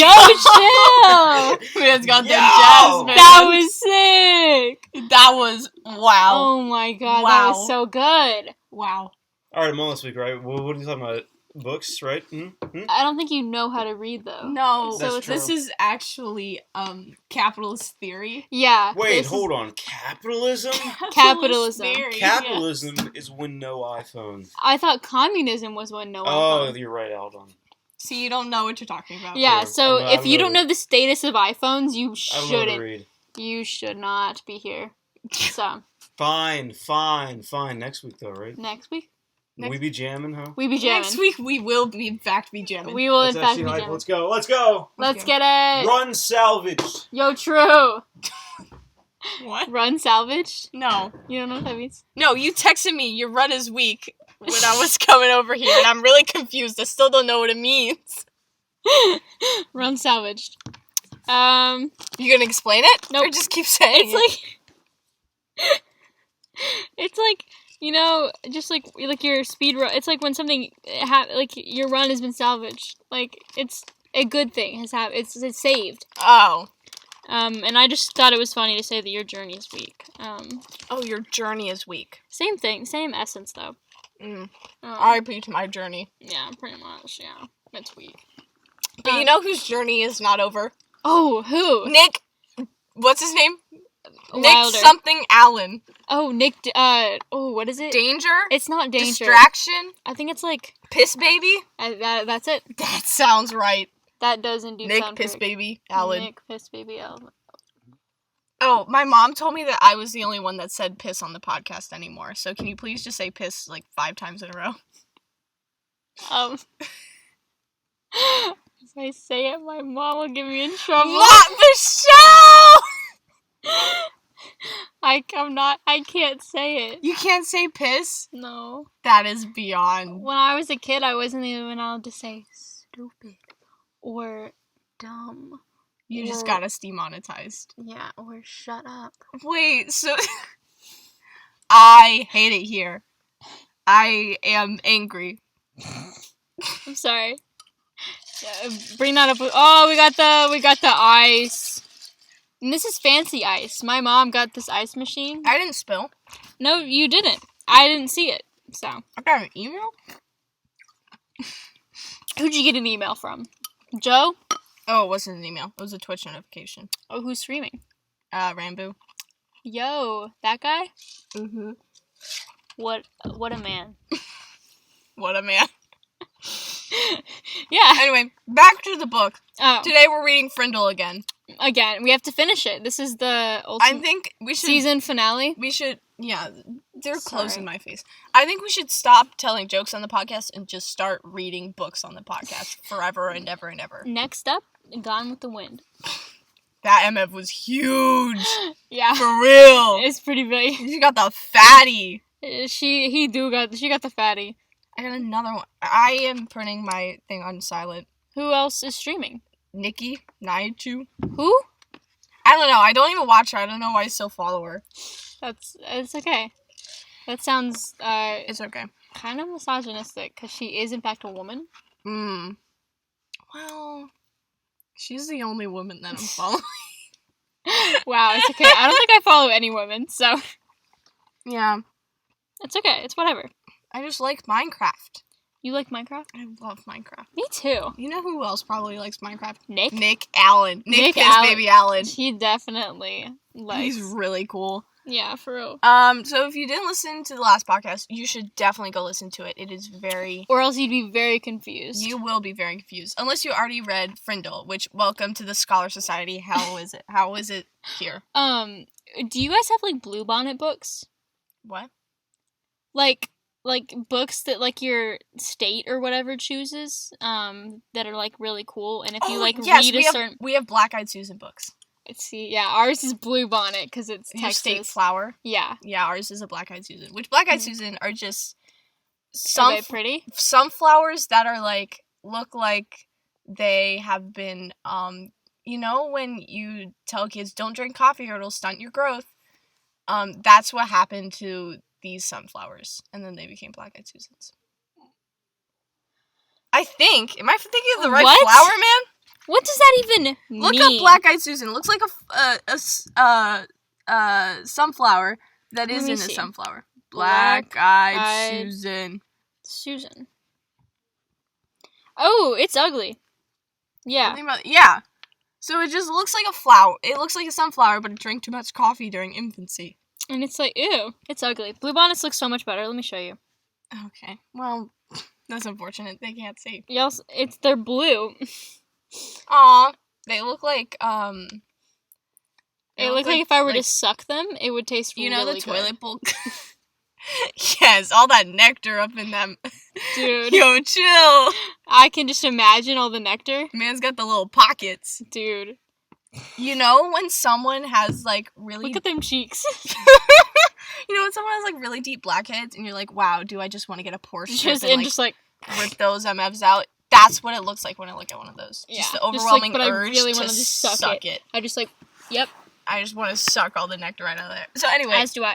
chill. Man's got the jazz, man. That was sick. That was wow. Oh my god, Wow. that was so good. Wow. Alright, I'm on this week, right? What are you talking about? Books, right? I don't think you know how to read, though. No, That's this true. is actually capitalist theory. Yeah. Wait, hold on. Capitalism? Capitalism. Theory, Capitalism is when no iPhone. I thought communism was when no Oh, iPhone. you're right, hold on. See, you don't know what you're talking about. Yeah, Sure. so I if you don't know. know the status of iPhones, you I don't know how to shouldn't. read. You should not be here. So, Fine. Next week, though, right? next week, We be jamming, huh? we be jamming. Next week we will be in fact be jamming. We will That's in fact actually be hype. jamming. Let's go. Let's go. Let's get it. Run salvaged. Yo, true. What? Run salvaged? No. You don't know what that means? No, you texted me your run is weak when I was coming over here, and I'm really confused. I still don't know what it means. Run salvaged. You gonna explain it? Nope. Or just keep saying It's it's like, you know, just like your speed run. It's like when something like your run has been salvaged. Like it's a good thing has happened. It's saved. Oh. And I just thought it was funny to say that your journey is weak. Oh, your journey is weak. Same thing, same essence though. R.I.P. to my journey. Yeah, pretty much. Yeah, it's weak. But you know whose journey is not over? Oh, who? Nick. What's his name? Wilder. Nick something Allen. Oh, Nick. What is it? Danger. It's not danger. Distraction. I think it's like Piss baby. that's it. That sounds right. That does indeed Nick sound Piss correct. baby Allen. Nick Piss Baby Allen. Oh, my mom told me that I was the only one that said piss on the podcast anymore. So can you please just say piss like 5 times in a row? If I say it, my mom will get me in trouble. Not the show! I can't say it. You can't say piss? No. That is beyond. When I was a kid, I wasn't even allowed to say stupid or dumb. You just got us demonetized. Yeah, or shut up. Wait, so... I hate it here. I am angry. I'm sorry. Bring that up. Oh, we got the ice. And this is fancy ice. My mom got this ice machine. I didn't spill. No, you didn't. I didn't see it. So. I got an email? Who'd you get an email from? Joe? Oh, it wasn't an email. It was a Twitch notification. Oh, who's streaming? Rambo. Yo, that guy? Mm-hmm. What a man. What a man. Yeah. Anyway, back to the book. Oh. Today we're reading Frindle again. Again, we have to finish it. This is the ultimate I think we should... season finale. We should... Yeah, they're close Sorry. in my face. I think we should stop telling jokes on the podcast and just start reading books on the podcast forever and ever and ever. Next up, Gone with the Wind. That MF was huge. Yeah. For real. It's pretty big. She got the fatty. She got the fatty. I got another one. I am putting my thing on silent. Who else is streaming? Nikki Naichu. Who? I don't know. I don't even watch her. I don't know why I still follow her. It's okay. That sounds It's okay. kind of misogynistic because she is in fact a woman. Well, she's the only woman that I'm following. Wow, it's okay. I don't think I follow any women, so Yeah. it's okay. It's whatever. I just like Minecraft. You like Minecraft? I love Minecraft. Me too. You know who else probably likes Minecraft? Nick? Nick Allen. Nick is Allen. baby Allen. He definitely likes. He's really cool. Yeah, for real. So if you didn't listen to the last podcast, you should definitely go listen to it. It is very... Or else you'd be very confused. You will be very confused. Unless you already read Frindle, which, welcome to the Scholar Society. How is it? How is it here? Do you guys have, like, Bluebonnet books? What? Like books that, like, your state or whatever chooses, that are, like, really cool, and if you, like, read a certain... we have Black Eyed Susan books. See, yeah, ours is Bluebonnet, because it's Your Texas. state flower. Yeah. Yeah, ours is a Black Eyed Susan. Which Black Eyed Susan are just... Are they pretty? Some flowers that are, like, look like they have been, you know when you tell kids, don't drink coffee or it'll stunt your growth? That's what happened to these sunflowers, and then they became Black-Eyed Susans. I think. Am I thinking of the right What? flower, man? What does that even mean? Look up Black Eyed Susan. It looks like a sunflower that Let isn't me a see. sunflower. Black Eyed Susan. Susan. Oh, it's ugly. Yeah. Yeah. So it just looks like a flower. It looks like a sunflower, but it drank too much coffee during infancy. And it's like, ew. It's ugly. Bluebonnets look so much better. Let me show you. Okay. Well, that's unfortunate. They can't see. Yes, they're blue. Aw. They look like, It looked like if I were to suck them, it would taste really good. You know the toilet bowl? Yes, all that nectar up in them. Dude. Yo, chill. I can just imagine all the nectar. Man's got the little pockets. Dude. You know when someone has, like, really... Look at them cheeks. You know when someone has, like, really deep blackheads, and you're like, wow, do I just want to get a Porsche just like rip those MFs out? That's what it looks like when I look at one of those. Yeah, just the overwhelming but urge I really to want to just suck it. I just like, yep. I just want to suck all the nectar right out of there. So anyway. As do I.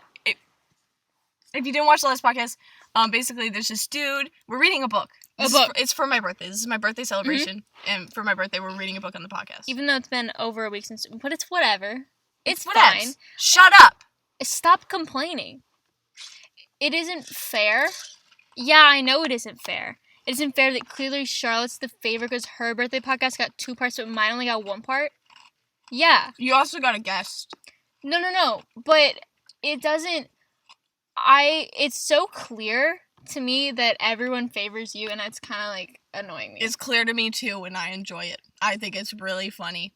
If you didn't watch the last podcast, basically there's this dude. We're reading a book. It's for my birthday. This is my birthday celebration. Mm-hmm. And for my birthday, we're reading a book on the podcast. Even though it's been over a week since... But it's whatever. It's whatever. fine. Shut up! Stop complaining. It isn't fair. Yeah, I know it isn't fair. It isn't fair that clearly Charlotte's the favorite because her birthday podcast got 2 parts, but mine only got 1 part. Yeah. You also got a guest. No. But it doesn't... It's so clear to me that everyone favors you, and it's kind of, like, annoying me. It's clear to me, too, and I enjoy it. I think it's really funny.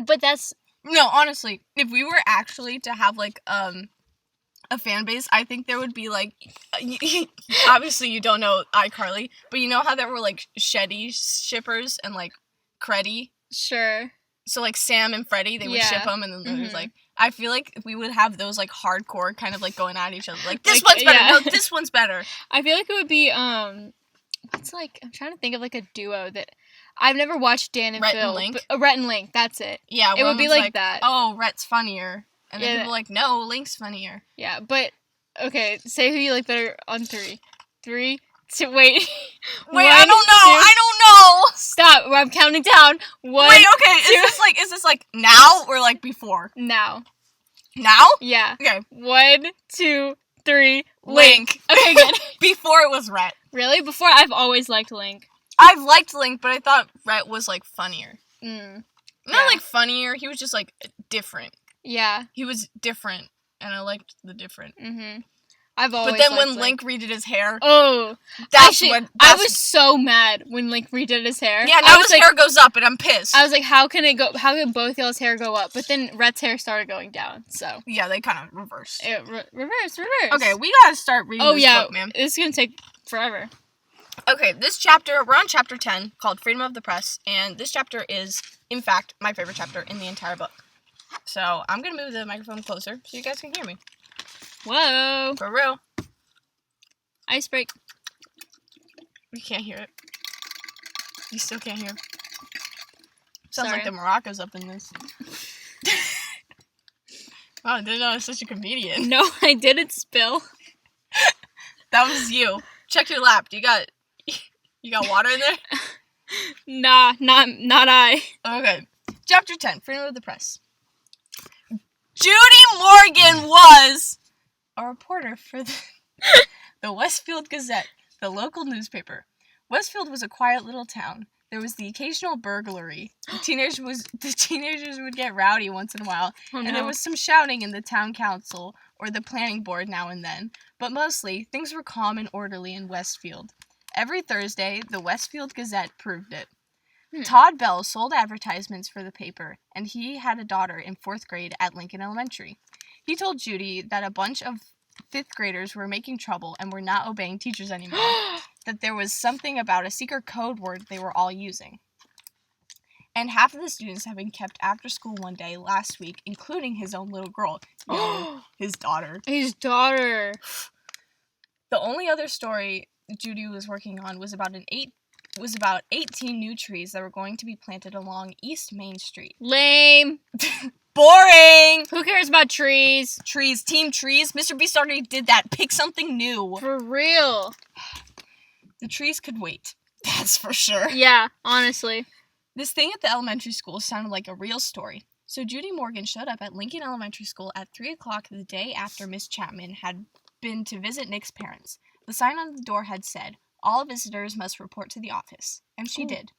But that's... No, honestly, if we were actually to have, like, a fan base, I think there would be, like... obviously, you don't know iCarly, but you know how there were, like, Shetty shippers and, like, Creddy? Sure. So, like, Sam and Freddie, they would ship them, and then there's, like... I feel like we would have those, like, hardcore kind of, like, going at each other. Like, this one's better. Yeah. No, this one's better. I feel like it would be, what's, like... I'm trying to think of, like, a duo that... I've never watched Dan and Rhett Phil. And Link? Rhett and Link, that's it. Yeah, it would be like that. Oh, Rhett's funnier. And then people are like, no, Link's funnier. Yeah, but... Okay, say who you like better on 3. 3, 2, wait. Wait, I don't know! Stop, I'm counting down. 1, wait, okay, 2. Is this like now or like before? Now. Now? Yeah. Okay. 1, 2, 3, Link. Okay, good. Before it was Rhett. Really? Before, I've always liked Link. I've liked Link, but I thought Rhett was, like, funnier. Not, like, funnier, he was just, like, different. Yeah. He was different, and I liked the different. Mm-hmm. I've always But then when Link redid his hair... Oh. I was so mad when Link redid his hair. Yeah, now his hair goes up, and I'm pissed. I was like, how can both y'all's hair go up? But then Rhett's hair started going down, so... Yeah, they kind of reversed. Reverse. Okay, we gotta start reading this book, man. It's gonna take forever. Okay, this chapter, we're on chapter 10, called Freedom of the Press, and this chapter is, in fact, my favorite chapter in the entire book. So, I'm gonna move the microphone closer so you guys can hear me. Whoa. For real. Ice break. We can't hear it. You still can't hear. Sounds Sorry. like the maracas up in this. Wow, I didn't know I was such a comedian. No, I didn't spill. That was you. Check your lap. You got water in there? Nah, not I. Okay. Chapter 10, Freedom of the Press. Judy Morgan was a reporter for the Westfield Gazette, the local newspaper. Westfield was a quiet little town. There was the occasional burglary. The teenagers would get rowdy once in a while, and there was some shouting in the town council or the planning board now and then. But mostly, things were calm and orderly in Westfield. Every Thursday, the Westfield Gazette proved it. Todd Bell sold advertisements for the paper, and he had a daughter in 4th grade at Lincoln Elementary. He told Judy that a bunch of 5th graders were making trouble and were not obeying teachers anymore, that there was something about a secret code word they were all using. And half of the students had been kept after school one day last week, including his own little girl. His daughter. His daughter. The only other story Judy was working on was about 18 new trees that were going to be planted along East Main Street. Lame. Boring! Who cares about trees? Trees. Team trees. Mr. Beast already did that. Pick something new. For real. The trees could wait. That's for sure. Yeah, honestly. This thing at the elementary school sounded like a real story. So Judy Morgan showed up at Lincoln Elementary School at 3 o'clock the day after Miss Chapman had been to visit Nick's parents. The sign on the door had said, "All visitors must report to the office." And she did.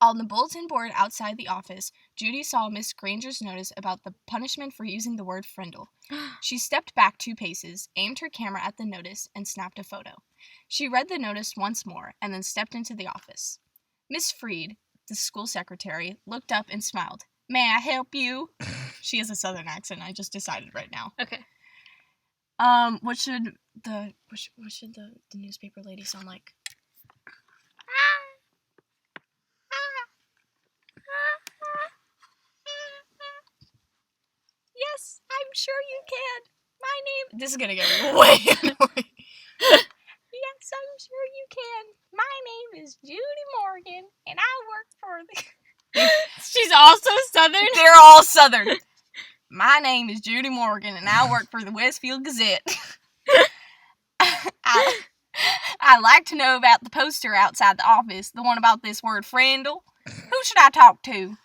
On the bulletin board outside the office, Judy saw Miss Granger's notice about the punishment for using the word Frindle. She stepped back 2 paces, aimed her camera at the notice, and snapped a photo. She read the notice once more, and then stepped into the office. Miss Freed, the school secretary, looked up and smiled. "May I help you?" She has a southern accent, I just decided right now. Okay. What should the newspaper lady sound like? Yes, I'm sure you can. My name... This is gonna get way annoying. Yes, I'm sure you can. My name is Judy Morgan, and I work for the... She's also Southern? They're all Southern. My name is Judy Morgan, and I work for the Westfield Gazette. I'd like to know about the poster outside the office, the one about this word Frindle. Who should I talk to?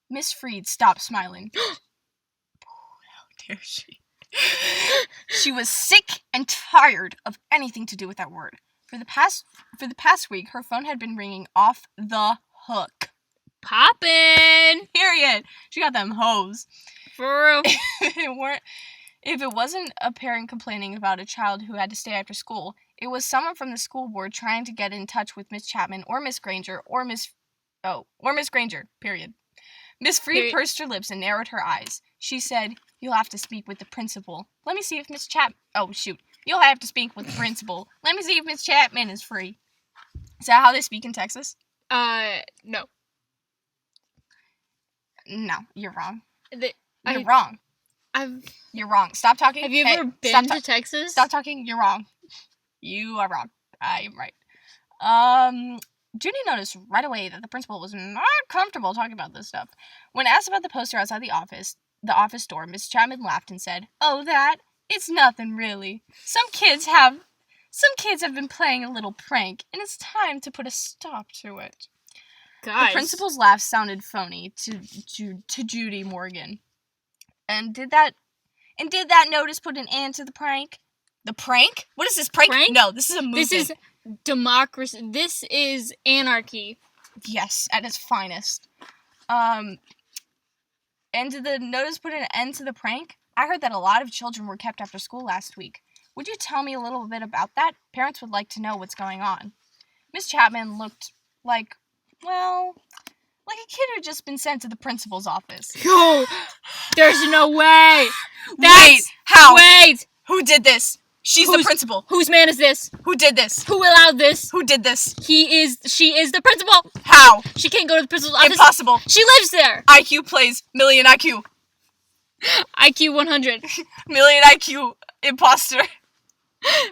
Miss Freed stopped smiling. How dare she? She was sick and tired of anything to do with that word. For the past week, her phone had been ringing off the hook. Poppin'! Period. She got them hoes. For real. If it wasn't a parent complaining about a child who had to stay after school, it was someone from the school board trying to get in touch with Miss Chapman or Miss Granger or Miss Granger, period. Miss Freed pursed her lips and narrowed her eyes. She said, "You'll have to speak with the principal. Let me see if Miss Chapman... Oh, shoot. You'll have to speak with the principal. Let me see if Miss Chapman is free." Is that how they speak in Texas? No. No, you're wrong. You're wrong. You're wrong. Stop talking. Have you ever been to Texas? Stop talking. You're wrong. You are wrong. I am right. Judy noticed right away that the principal was not comfortable talking about this stuff. When asked about the poster outside the office door, Miss Chapman laughed and said, "Oh, that? It's nothing really. Some kids have been playing a little prank, and it's time to put a stop to it." Guys. The principal's laugh sounded phony to Judy Morgan. And did that notice put an end to the prank? The prank? What is this prank? No, this is a movement. This is democracy. This is anarchy. Yes, at its finest. And did the notice put an end to the prank? I heard that a lot of children were kept after school last week. Would you tell me a little bit about that? Parents would like to know what's going on. Miss Chapman looked like a kid who'd just been sent to the principal's office. Yo, there's no way. Wait, how? Wait. Who did this? She's the principal. Whose man is this? Who did this? Who allowed this? Who did this? She is the principal. How? She can't go to the principal's office. Impossible. She lives there. IQ plays million IQ. IQ 100. Million IQ imposter.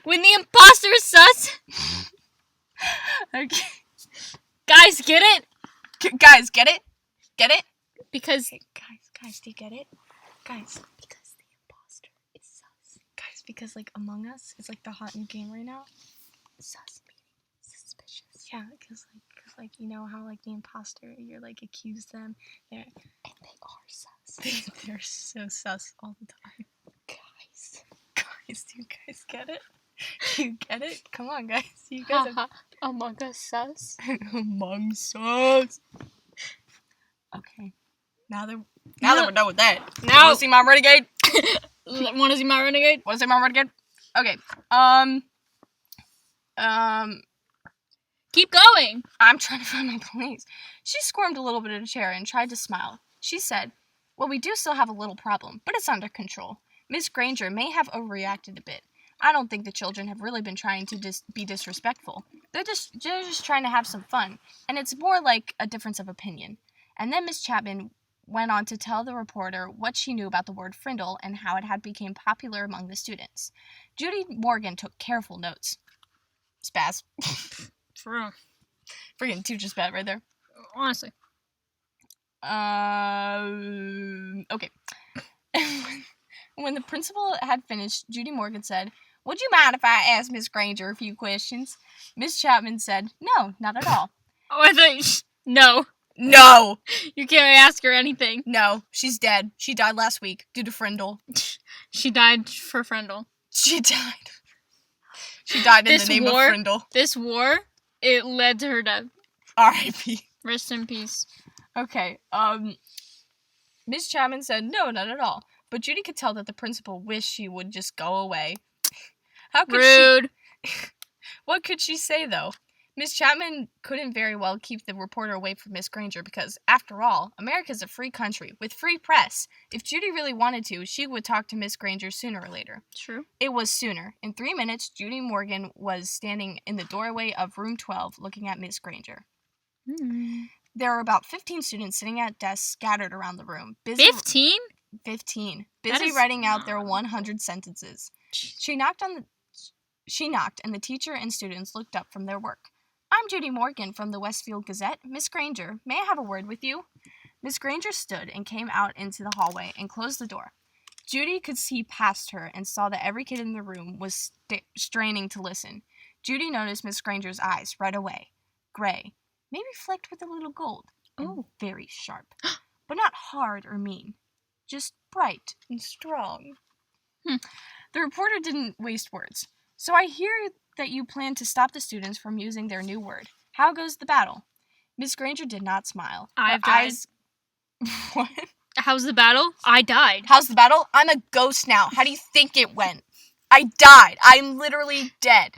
When the imposter is sus. Okay. Guys, get it? Guys, get it? Get it? Because... Hey, guys, do you get it? Guys. Because the imposter is sus. Guys, because, Among Us is, the hot new game right now. Sus meaning suspicious. Yeah, because, you know how, the imposter, you're, accuse them. And they are sus. They're so sus all the time. Guys, do you guys get it? Do you get it? Come on, guys. You guys have... Among Us sus. Among sus. Okay. Now that we're done with that. Now. Want to see my renegade? Want to see my renegade? Want to see my renegade? Okay. Keep going. I'm trying to find my place. She squirmed a little bit in a chair and tried to smile. She said, "Well, we do still have a little problem, but it's under control. Miss Granger may have overreacted a bit. I don't think the children have really been trying to be disrespectful. They're just trying to have some fun, and it's more like a difference of opinion." And then Miss Chapman went on to tell the reporter what she knew about the word Frindle and how it had become popular among the students. Judy Morgan took careful notes. Spaz. For real. Freaking teacher spat right there. Honestly. Okay. When the principal had finished, Judy Morgan said, "Would you mind if I asked Miss Granger a few questions?" Miss Chapman said, "No, not at all." Oh, I thought... No. No! You can't ask her anything. No, she's dead. She died last week due to Frindle. She died for Frindle. She died. She died in the name of Frindle. This war, it led to her death. R.I.P. Rest in peace. Okay, Ms. Chapman said no, not at all. But Judy could tell that the principal wished she would just go away. How could Rude. What could she say, though? Miss Chapman couldn't very well keep the reporter away from Miss Granger because, after all, America's a free country with free press. If Judy really wanted to, she would talk to Miss Granger sooner or later. True. It was sooner. In 3 minutes, Judy Morgan was standing in the doorway of room 12 looking at Miss Granger. There were about 15 students sitting at desks scattered around the room. 15? 15. Busy writing out their 100 sentences. She knocked, and the teacher and students looked up from their work. I'm Judy Morgan from the Westfield Gazette. Miss Granger, may I have a word with you? Miss Granger stood and came out into the hallway and closed the door. Judy could see past her and saw that every kid in the room was straining to listen. Judy noticed Miss Granger's eyes right away. Gray, maybe flecked with a little gold, and very sharp, but not hard or mean. Just bright and strong. The reporter didn't waste words. So I hear that you plan to stop the students from using their new word. How goes the battle? Miss Granger did not smile. I've died. What? How's the battle? I died. How's the battle? I'm a ghost now. How do you think it went? I died. I'm literally dead.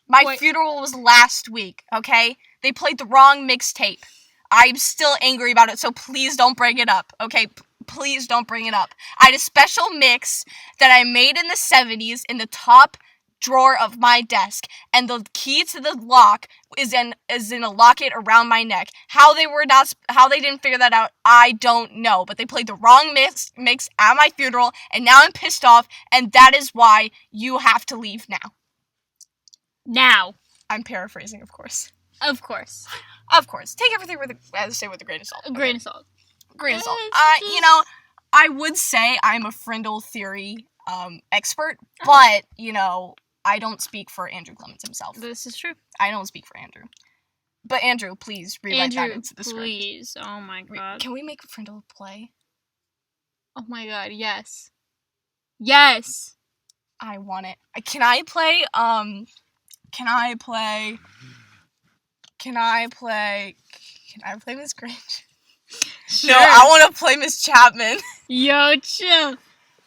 My funeral was last week, okay? They played the wrong mixtape. I'm still angry about it, so please don't bring it up, okay? Please don't bring it up. I had a special mix that I made in the 70s in the top drawer of my desk, and the key to the lock is in a locket around my neck. How they didn't figure that out, I don't know. But they played the wrong mix at my funeral, and now I'm pissed off, and that is why you have to leave now. Now. I'm paraphrasing, of course. Of course. Of course. Take everything with a grain of salt. A grain of salt. Grain of salt. I would say I'm a Frindle theory expert, but, I don't speak for Andrew Clements himself. This is true. I don't speak for Andrew. But Andrew, please rewrite that into the script. Please. Oh my god. Can we make Frindle play? Oh my god, yes. Yes! I want it. Can I play Miss Granger? Sure. No, I want to play Miss Chapman. Yo, chill.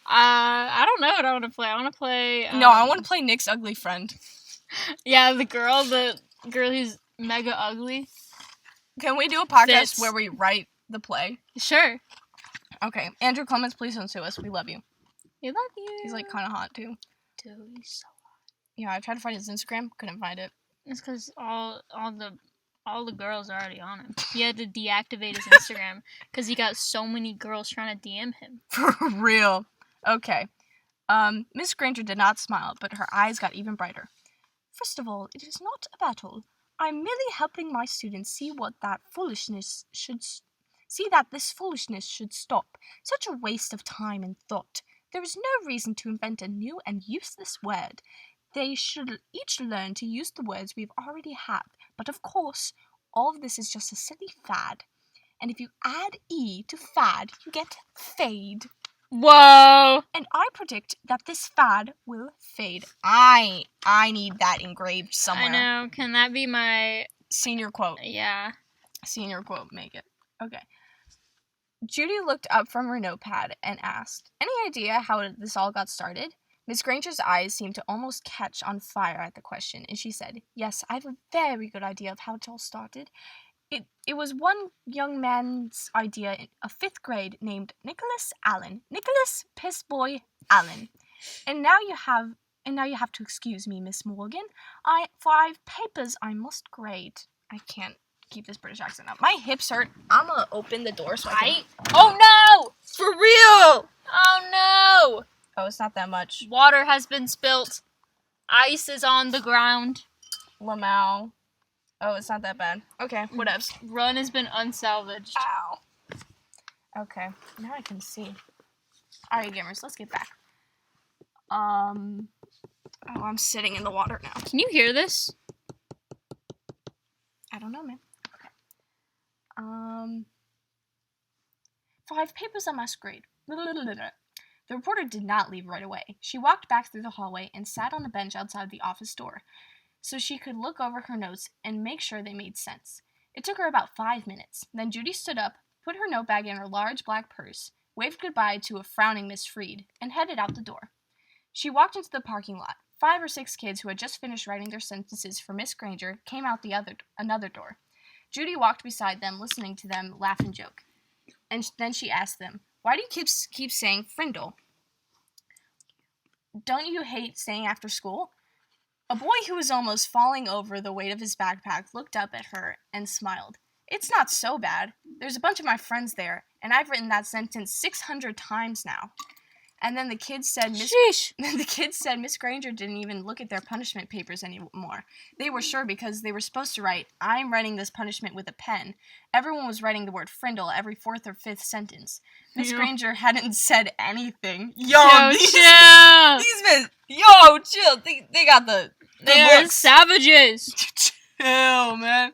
I don't know what I want to play. I want to play... No, I want to play Nick's ugly friend. Yeah, the girl who's mega ugly. Can we do a podcast where we write the play? Sure. Okay. Andrew Clements, please don't sue us. We love you. We love you. He's, kind of hot, too. Dude, he's so hot. Yeah, I tried to find his Instagram. Couldn't find it. It's because all the girls are already on him. He had to deactivate his Instagram because he got so many girls trying to DM him. For real. Okay. Miss Granger did not smile, but her eyes got even brighter. First of all, it is not a battle. I'm merely helping my students see that this foolishness should stop. Such a waste of time and thought. There is no reason to invent a new and useless word. They should each learn to use the words we've already have. But of course, all of this is just a silly fad. And if you add E to fad, you get fade. Whoa! And I predict that this fad will fade. I need that engraved somewhere. I know. Can that be my... Senior quote. Yeah. Senior quote. Make it. Okay. Judy looked up from her notepad and asked, any idea how this all got started? Miss Granger's eyes seemed to almost catch on fire at the question, and she said, yes, I have a very good idea of how it all started. It was one young man's idea in a 5th grade named Nicholas Allen. Nicholas Pissboy Allen. And now you have to excuse me, Miss Morgan. For I have papers I must grade. I can't keep this British accent up. My hips hurt. I'm gonna open the door so I can... Oh no! For real! Oh no! Oh, it's not that much. Water has been spilt. Ice is on the ground. Lamau. Oh, it's not that bad. Okay, whatevs. Run has been unsalvaged. Ow. Okay, now I can see. Alright, gamers, let's get back. Oh, I'm sitting in the water now. Can you hear this? I don't know, man. Okay. 5 papers I must grade. The reporter did not leave right away. She walked back through the hallway and sat on a bench outside the office door so she could look over her notes and make sure they made sense. It took her about 5 minutes. Then Judy stood up, put her notebag in her large black purse, waved goodbye to a frowning Miss Freed, and headed out the door. She walked into the parking lot. 5 or 6 kids who had just finished writing their sentences for Miss Granger came out another door. Judy walked beside them, listening to them laugh and joke. And then she asked them, "Why do you keep saying Frindle? Don't you hate staying after school?" A boy who was almost falling over the weight of his backpack looked up at her and smiled. "It's not so bad. There's a bunch of my friends there, and I've written that sentence 600 times now." And then the kids said Miss Granger didn't even look at their punishment papers anymore. They were sure because they were supposed to write, "I'm writing this punishment with a pen." Everyone was writing the word Frindle every 4th or 5th sentence. Miss Granger hadn't said anything. These men, chill. They got the They're savages. Chill, man.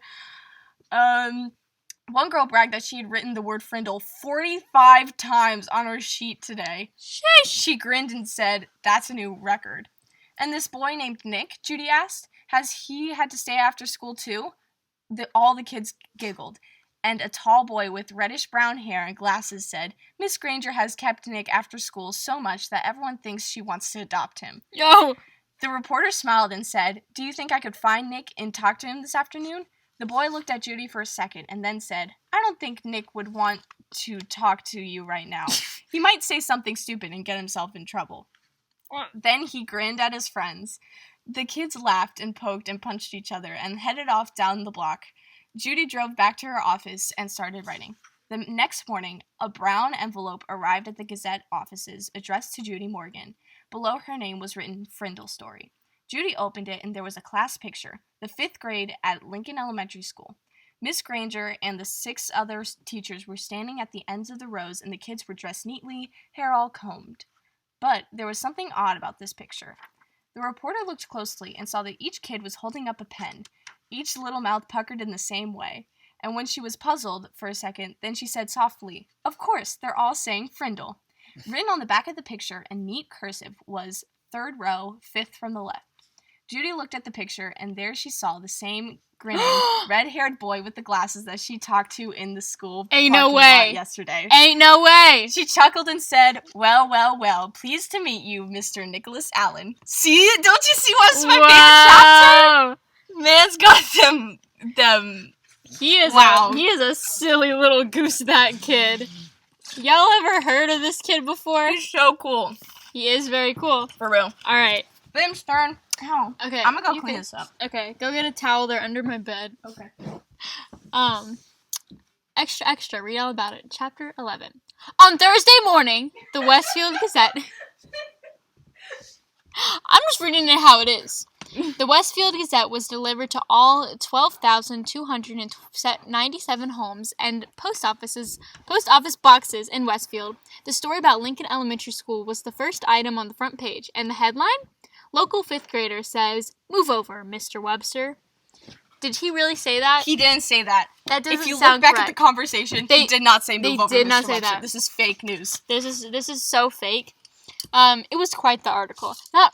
One girl bragged that she had written the word Frindle 45 times on her sheet today. Sheesh. She grinned and said, "That's a new record." "And this boy named Nick," Judy asked, "has he had to stay after school too?" All the kids giggled, and a tall boy with reddish-brown hair and glasses said, "Miss Granger has kept Nick after school so much that everyone thinks she wants to adopt him." Yo! The reporter smiled and said, "Do you think I could find Nick and talk to him this afternoon?" The boy looked at Judy for a second and then said, "I don't think Nick would want to talk to you right now. He might say something stupid and get himself in trouble." Then he grinned at his friends. The kids laughed and poked and punched each other and headed off down the block. Judy drove back to her office and started writing. The next morning, a brown envelope arrived at the Gazette offices addressed to Judy Morgan. Below her name was written Frindle Story. Judy opened it and there was a class picture, the 5th grade at Lincoln Elementary School. Miss Granger and the 6 other teachers were standing at the ends of the rows and the kids were dressed neatly, hair all combed. But there was something odd about this picture. The reporter looked closely and saw that each kid was holding up a pen, each little mouth puckered in the same way. And when she was puzzled for a second, then she said softly, "Of course, they're all saying Frindle." Written on the back of the picture in neat cursive was 3rd row, 5th from the left. Judy looked at the picture, and there she saw the same grinning, red-haired boy with the glasses that she talked to in the school Ain't no parking way. lot yesterday. Ain't no way. She chuckled and said, well, pleased to meet you, Mr. Nicholas Allen." See? Don't you see what's my favorite chapter? Man's got them. He is Wow. he is a silly little goose, that kid. Y'all ever heard of this kid before? He's so cool. He is very cool. For real. Alright. Bim's turn. Ow. Okay. I'm gonna go you clean can- this up. Okay, go get a towel. They're under my bed. Okay. Extra, read all about it. Chapter 11. On Thursday morning, the Westfield Gazette... I'm just reading it how it is. The Westfield Gazette was delivered to all 12,297 homes and post office boxes in Westfield. The story about Lincoln Elementary School was the first item on the front page, and the headline? Local 5th grader says, "Move over, Mr. Webster." Did he really say that? He didn't say that. That doesn't If you sound look back correct. at the conversation, he did not say move over, did not Mr. say Webster. that. This is fake news. This is so fake. It was quite the article. Not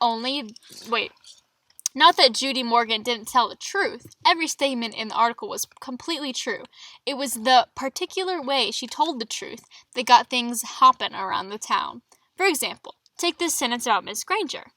that Judy Morgan didn't tell the truth. Every statement in the article was completely true. It was the particular way she told the truth that got things hopping around the town. For example, take this sentence about Miss Granger.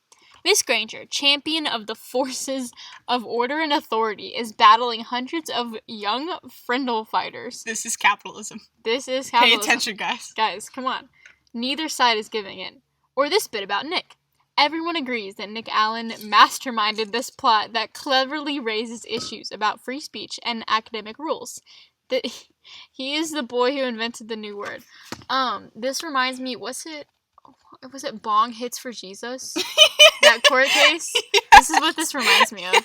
Miss Granger, champion of the forces of order and authority, is battling hundreds of young Frindle fighters. This is capitalism. This is Pay capitalism. attention, guys. Guys, come on. Neither side is giving in. Or this bit about Nick. Everyone agrees that Nick Allen masterminded this plot that cleverly raises issues about free speech and academic rules. That he is the boy who invented the new word. This reminds me, was it Bong Hits for Jesus? That court case? This is what this reminds me of.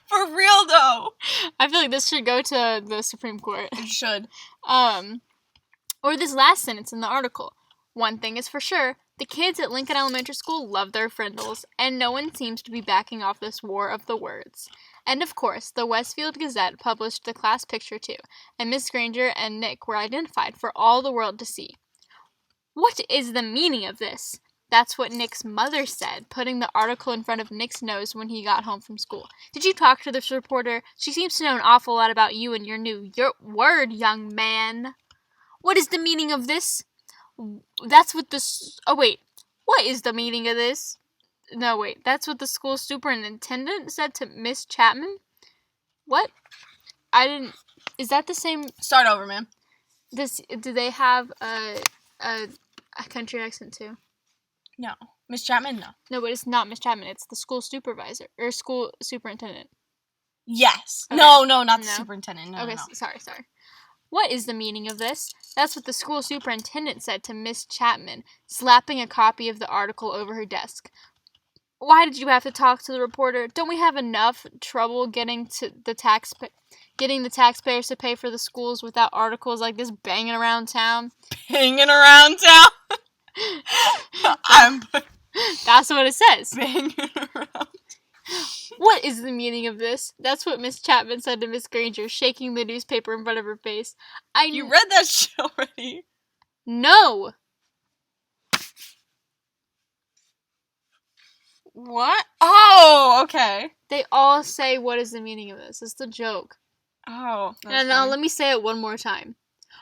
For real, though. I feel like this should go to the Supreme Court. It should. Or this last sentence in the article. One thing is for sure, the kids at Lincoln Elementary School love their Frindles, and no one seems to be backing off this war of the words. And of course, the Westfield Gazette published the class picture too, and Miss Granger and Nick were identified for all the world to see. What is the meaning of this? That's what Nick's mother said, putting the article in front of Nick's nose when he got home from school. Did you talk to this reporter? She seems to know an awful lot about you and your new word, young man. What is the meaning of this? That's what what is the meaning of this? No, wait, that's what the school superintendent said to Miss Chapman? What? Is that the same? Start over, man. Do they have a country accent too? No. Miss Chapman, no. No, but it's not Miss Chapman. It's the school supervisor or school superintendent. Yes. Okay. No, not the superintendent. No, okay, no. sorry. What is the meaning of this? That's what the school superintendent said to Miss Chapman, slapping a copy of the article over her desk. Why did you have to talk to the reporter? Don't we have enough trouble getting the taxpayers to pay for the schools without articles like this banging around town? Banging around town? That's what it says. Banging around. What is the meaning of this? That's what Miss Chapman said to Miss Granger, shaking the newspaper in front of her face. You read that shit already? No! What? Oh, okay. They all say, what is the meaning of this? It's the joke. Oh. And now let me say it one more time.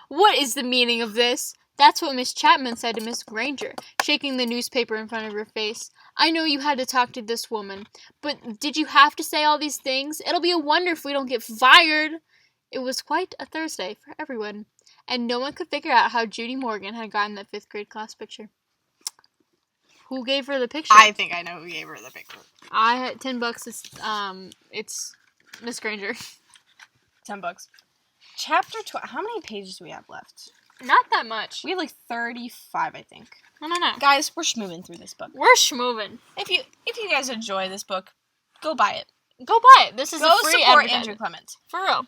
What is the meaning of this? That's what Miss Chapman said to Miss Granger, shaking the newspaper in front of her face. I know you had to talk to this woman, but did you have to say all these things? It'll be a wonder if we don't get fired. It was quite a Thursday for everyone, and no one could figure out how Judy Morgan had gotten that 5th grade class picture. Who gave her the picture? I think I know who gave her the picture. I had $10. It's Miss Granger. $10. Chapter 12. How many pages do we have left? Not that much. We have like 35, I think. I don't know. Guys, we're schmoving through this book. We're schmoving. If you guys enjoy this book, go buy it. Go buy it. This is go a free support advertisement. Andrew Clement. For real.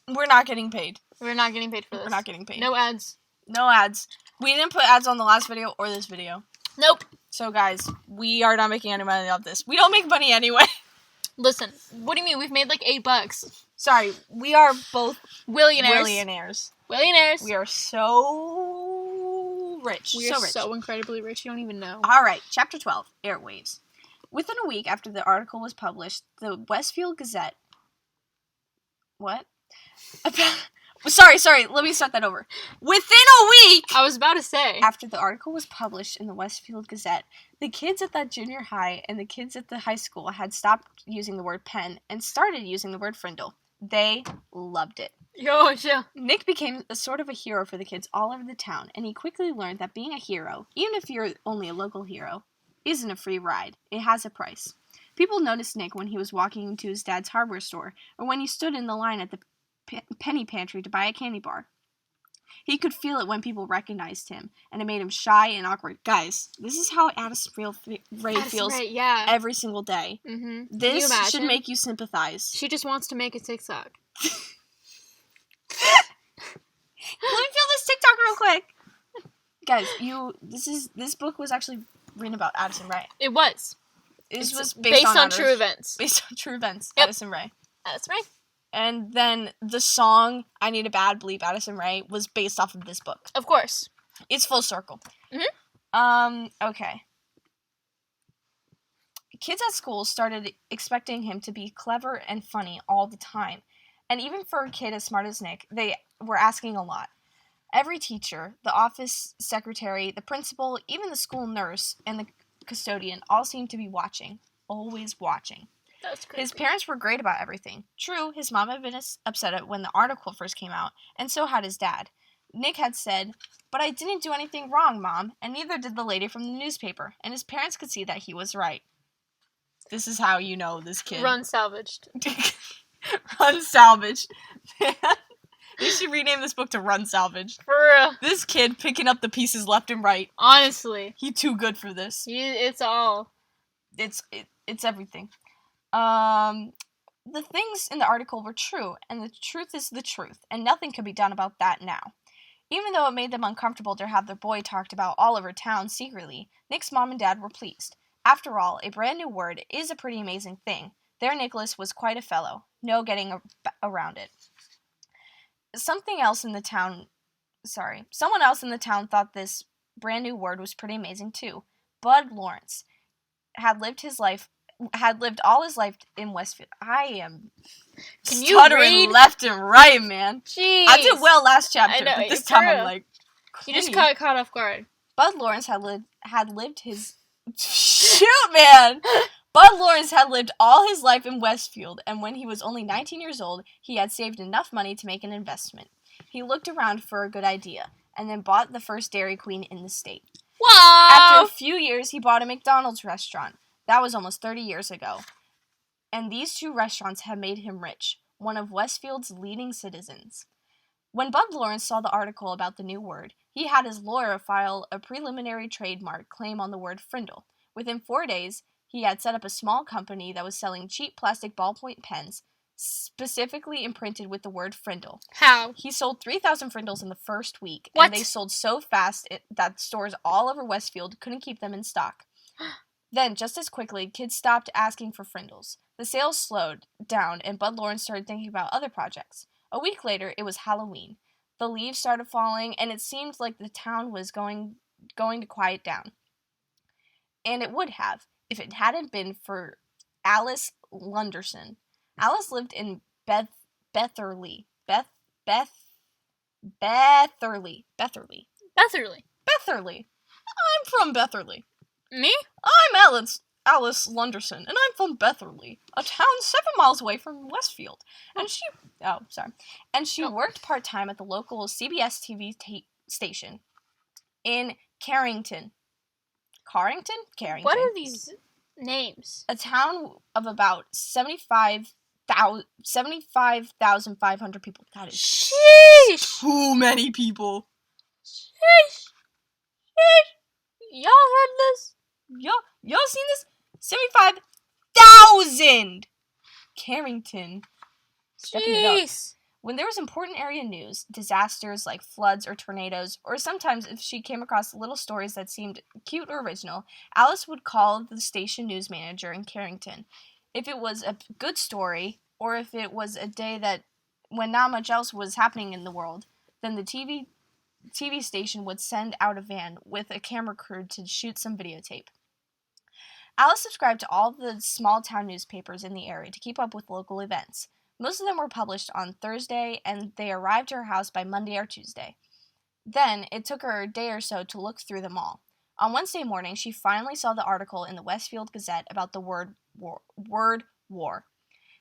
We're not getting paid. We're not getting paid for this. We're not getting paid. No ads. No ads. We didn't put ads on the last video or this video. Nope. So guys, we are not making any money off this. We don't make money anyway. Listen, what do you mean? We've made like $8. Sorry, we are both Willionaires. We are so rich. We are so incredibly rich, you don't even know. Alright, Chapter 12, Airwaves. Within a week after the article was published, the Westfield Gazette... What? Sorry, let me start that over. Within a week! I was about to say. After the article was published in the Westfield Gazette, the kids at that junior high and the kids at the high school had stopped using the word pen and started using the word Frindle. They loved it. Yo, yeah. Nick became a sort of a hero for the kids all over the town, and he quickly learned that being a hero, even if you're only a local hero, isn't a free ride. It has a price. People noticed Nick when he was walking into his dad's hardware store, or when he stood in the line at the penny pantry to buy a candy bar. He could feel it when people recognized him, and it made him shy and awkward. Guys, this is how Addison Rae feels every single day. Mm-hmm. This should make you sympathize. She just wants to make a TikTok. Let me feel this TikTok real quick. Guys, this book was actually written about Addison Rae. It was. This was based on true events. Based on true events. Yep. Addison Rae. That's right. And then the song "I Need a Bad Bleep" Addison Rae was based off of this book. Of course. It's full circle. Mm-hmm. Okay. Kids at school started expecting him to be clever and funny all the time. And even for a kid as smart as Nick, they were asking a lot. Every teacher, the office secretary, the principal, even the school nurse, and the custodian all seemed to be watching. Always watching. That's crazy. His parents were great about everything. True, his mom had been upset when the article first came out, and so had his dad. Nick had said, "But I didn't do anything wrong, Mom, and neither did the lady from the newspaper," and his parents could see that he was right. This is how you know this kid. Run salvaged. Run salvaged. We should rename this book to Run Salvaged. For real. This kid picking up the pieces left and right. Honestly. He too good for this. It's all. It's everything. The things in the article were true, and the truth is the truth, and nothing can be done about that now. Even though it made them uncomfortable to have their boy talked about all over town secretly, Nick's mom and dad were pleased. After all, a brand new word is a pretty amazing thing. Their Nicholas was quite a fellow. No getting around it. Someone else in the town thought this brand new word was pretty amazing too. Bud Lawrence had lived all his life in Westfield. I am Can you stuttering read? left and right, man. Jeez. I did well last chapter, I know, but this for time I'm real. like, You just clingy. caught off guard. Bud Lawrence had lived his shoot, man. Bud Lawrence had lived all his life in Westfield, and when he was only 19 years old, he had saved enough money to make an investment. He looked around for a good idea, and then bought the first Dairy Queen in the state. Wow! After a few years, he bought a McDonald's restaurant. That was almost 30 years ago. And these two restaurants had made him rich, one of Westfield's leading citizens. When Bud Lawrence saw the article about the new word, he had his lawyer file a preliminary trademark claim on the word Frindle. Within 4 days, he had set up a small company that was selling cheap plastic ballpoint pens, specifically imprinted with the word Frindle. How? He sold 3,000 Frindles in the first week, What? and they sold so fast that stores all over Westfield couldn't keep them in stock. Then, just as quickly, kids stopped asking for Frindles. The sales slowed down, and Bud Lawrence started thinking about other projects. A week later, it was Halloween. The leaves started falling, and it seemed like the town was going to quiet down. And it would have, if it hadn't been for Alice Lunderson. Alice lived in Betherly. Betherly. I'm from Betherly. Me? I'm Alice Lunderson, and I'm from Betherly, a town 7 miles away from Westfield. And she worked part-time at the local CBS TV station in Carrington. Carrington? What are these names? A town of about 75,500 people. That is Sheesh! too many people. Sheesh! Y'all heard this? Y'all seen this? 75,000! Carrington. Stepping it up. Jeez. When there was important area news, disasters like floods or tornadoes, or sometimes if she came across little stories that seemed cute or original, Alice would call the station news manager in Carrington. If it was a good story, or if it was a day that when not much else was happening in the world, then the TV station would send out a van with a camera crew to shoot some videotape. Alice subscribed to all the small town newspapers in the area to keep up with local events. Most of them were published on Thursday, and they arrived to her house by Monday or Tuesday. Then, it took her a day or so to look through them all. On Wednesday morning, she finally saw the article in the Westfield Gazette about the word war.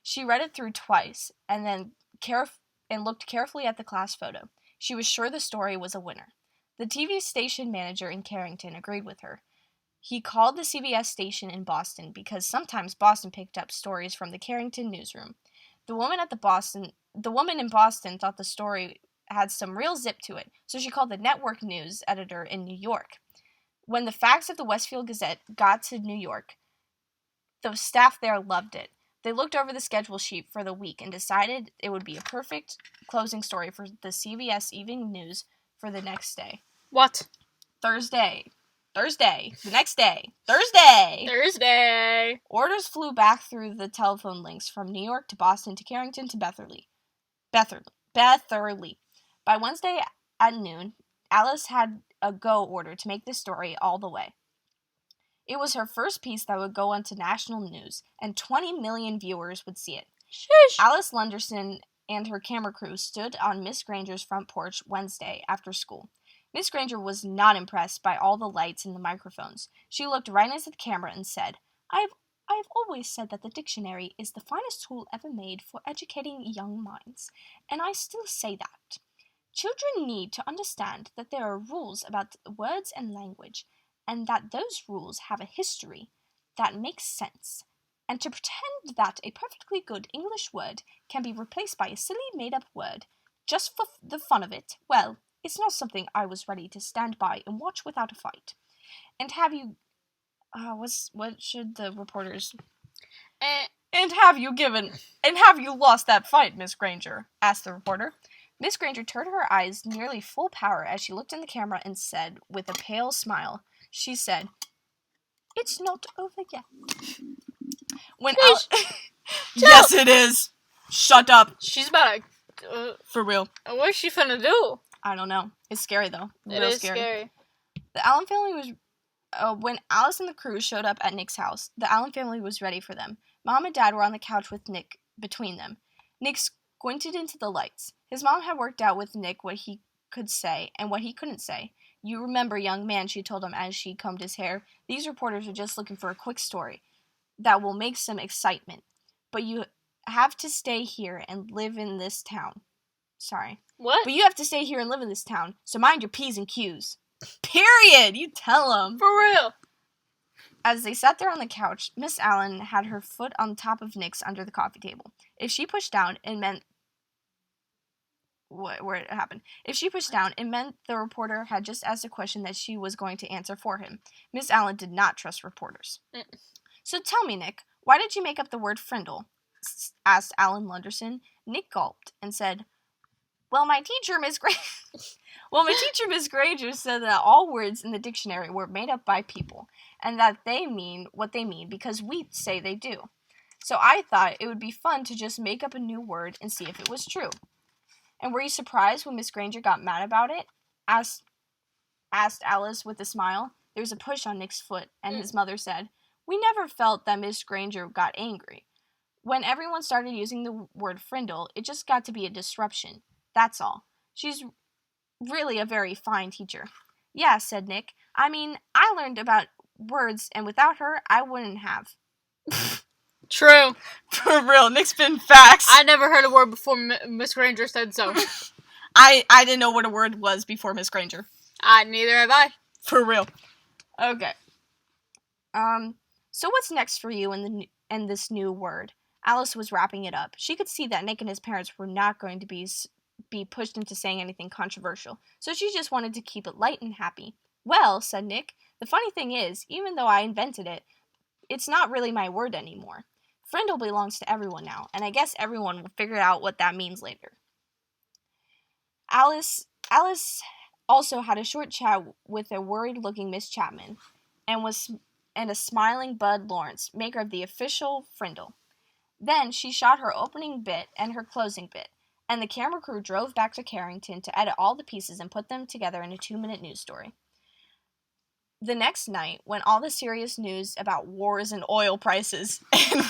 She read it through twice, and then looked carefully at the class photo. She was sure the story was a winner. The TV station manager in Carrington agreed with her. He called the CBS station in Boston because sometimes Boston picked up stories from the Carrington newsroom. The woman in Boston thought the story had some real zip to it, so she called the network news editor in New York. When the facts of the Westfield Gazette got to New York, the staff there loved it. They looked over the schedule sheet for the week and decided it would be a perfect closing story for the CBS Evening News for the next day. What? Thursday. The next day. Thursday. Orders flew back through the telephone links from New York to Boston to Carrington to Betherly. By Wednesday at noon, Alice had a go order to make this story all the way. It was her first piece that would go onto national news, and 20 million viewers would see it. Sheesh. Alice Lunderson and her camera crew stood on Miss Granger's front porch Wednesday after school. Miss Granger was not impressed by all the lights and the microphones. She looked right into the camera and said, I've always said that the dictionary is the finest tool ever made for educating young minds, and I still say that. Children need to understand that there are rules about words and language, and that those rules have a history that makes sense. And to pretend that a perfectly good English word can be replaced by a silly made-up word just for the fun of it, well, it's not something I was ready to stand by and watch without a fight. And have you... what should the reporters... And have you lost that fight, Miss Granger? Asked the reporter. Miss Granger turned her eyes nearly full power as she looked in the camera and said, with a pale smile, she said, It's not over yet. Yes, it is. Shut up. She's about to... For real. what is she finna do? I don't know. It's scary, though. It Real is scary. scary. The Allen family was... when Alice and the crew showed up at Nick's house, the Allen family was ready for them. Mom and Dad were on the couch with Nick between them. Nick squinted into the lights. His mom had worked out with Nick what he could say and what he couldn't say. You remember, young man, she told him as she combed his hair. These reporters are just looking for a quick story that will make some excitement. But you have to stay here and live in this town. Sorry. What? But you have to stay here and live in this town, so mind your P's and Q's. Period! You tell them. For real. As they sat there on the couch, Miss Allen had her foot on top of Nick's under the coffee table. If she pushed down, it meant... where it happened. If she pushed down, it meant the reporter had just asked a question that she was going to answer for him. Miss Allen did not trust reporters. So tell me, Nick, why did you make up the word Frindle? Asked Alan Lunderson. Nick gulped and said, Well, my teacher, Miss Granger, said that all words in the dictionary were made up by people, and that they mean what they mean because we say they do. So I thought it would be fun to just make up a new word and see if it was true. And were you surprised when Miss Granger got mad about it? Asked Alice with a smile. There was a push on Nick's foot, and his mother said, We never felt that Miss Granger got angry. When everyone started using the word Frindle, it just got to be a disruption. That's all. She's really a very fine teacher. Yeah, said Nick. I mean, I learned about words, and without her, I wouldn't have. True. For real, Nick's been facts. I never heard a word before Miss Granger said so. I didn't know what a word was before Miss Granger. Neither have I. For real. Okay. So what's next for you in this new word? Alice was wrapping it up. She could see that Nick and his parents were not going to be pushed into saying anything controversial, so she just wanted to keep it light and happy. Well, said Nick, the funny thing is, even though I invented it, it's not really my word anymore. Frindle belongs to everyone now, and I guess everyone will figure out what that means later. Alice also had a short chat with a worried-looking Miss Chapman, and a smiling Bud Lawrence, maker of the official Frindle. Then she shot her opening bit and her closing bit, and the camera crew drove back to Carrington to edit all the pieces and put them together in a 2-minute news story. The next night, when all the serious news about wars and oil prices and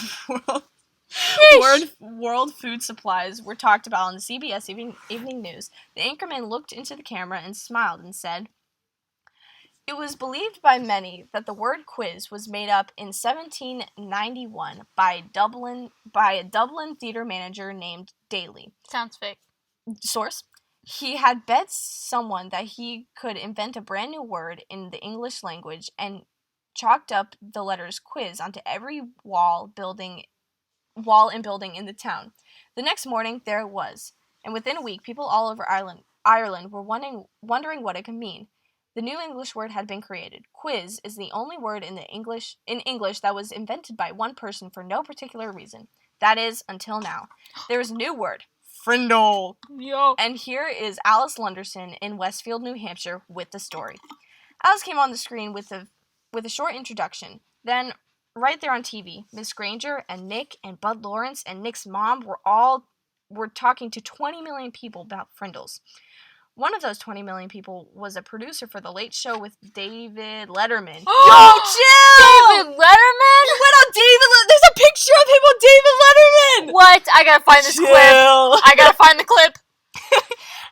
world food supplies were talked about on the CBS Evening News, the anchorman looked into the camera and smiled and said, It was believed by many that the word quiz was made up in 1791 by a Dublin theater manager named Daly. Sounds fake. Source: He had bet someone that he could invent a brand new word in the English language and chalked up the letters quiz onto every wall and building in the town. The next morning, there it was, and within a week, people all over Ireland were wondering what it could mean. The new English word had been created. Quiz is the only word in English that was invented by one person for no particular reason. That is, until now. There is a new word. Frindle. Yo. And here is Alice Lunderson in Westfield, New Hampshire, with the story. Alice came on the screen with a short introduction. Then, right there on TV, Miss Granger and Nick and Bud Lawrence and Nick's mom were talking to 20 million people about Frindles. One of those 20 million people was a producer for The Late Show with David Letterman. Yo, chill! David Letterman? You went on There's a picture of him on David Letterman! What? I gotta find this clip. I gotta find the clip.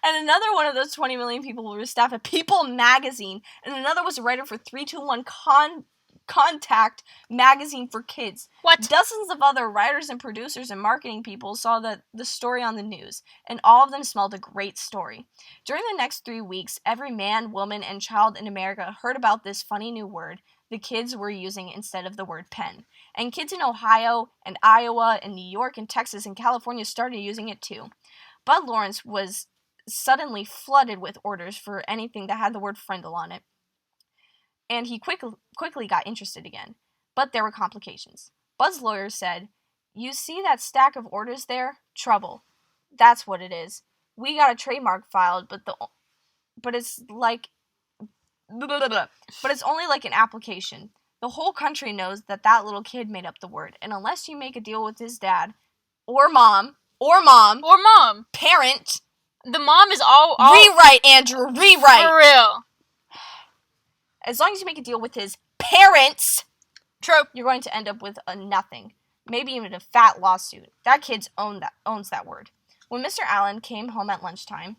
And another one of those 20 million people were staff at People magazine, and another was a writer for 321 Contact magazine for kids. What? Dozens of other writers and producers and marketing people saw the story on the news, and all of them smelled a great story. During the next 3 weeks, every man, woman, and child in America heard about this funny new word the kids were using instead of the word pen. And kids in Ohio and Iowa and New York and Texas and California started using it too. Bud Lawrence was suddenly flooded with orders for anything that had the word Frindle on it. And he quickly got interested again. But there were complications. Bud's lawyer said, You see that stack of orders there? Trouble. That's what it is. We got a trademark filed, but it's only like an application. The whole country knows that that little kid made up the word, and unless you make a deal with his dad, or mom, parent, The mom is all rewrite, Andrew, rewrite. For real. As long as you make a deal with his parents, Trope. you're going to end up with a nothing. Maybe even a fat lawsuit. That kid's owns that word. When Mr. Allen came home at lunchtime...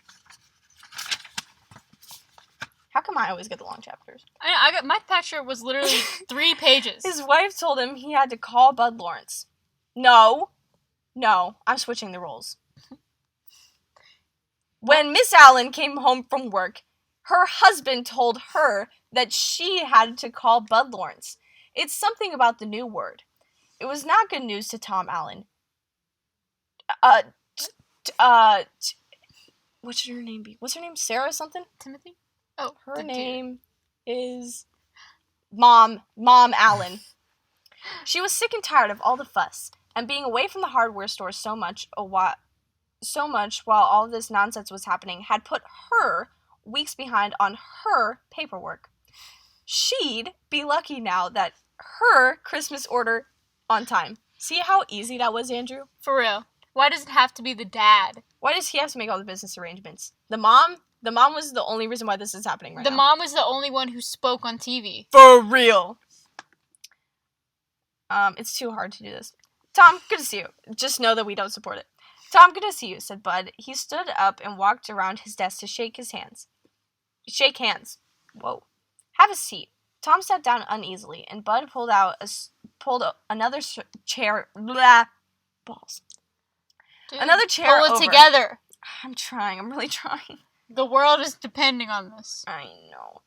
How come I always get the long chapters? I got my picture was literally 3 pages. His wife told him he had to call Bud Lawrence. No, I'm switching the roles. When Miss Allen came home from work, her husband told her that she had to call Bud Lawrence. It's something about the new word. It was not good news to Tom Allen. What should her name be? What's her name? Sarah something? Timothy? Oh, her name is Mom Allen. She was sick and tired of all the fuss and being away from the hardware store so much while all this nonsense was happening had put her weeks behind on her paperwork. She'd be lucky now that her Christmas order on time. See how easy that was, Andrew? For real. Why does it have to be the dad? Why does he have to make all the business arrangements? The mom was the only reason why this is happening right now. The mom was the only one who spoke on TV. For real. It's too hard to do this. Tom, good to see you. Just know that we don't support it. Tom, good to see you, said Bud. He stood up and walked around his desk to shake hands. Whoa. Have a seat. Tom sat down uneasily, and Bud pulled another chair. Blah. Balls. Dude, Another chair pull it over. together. I'm trying. I'm really trying. The world is depending on this. I know.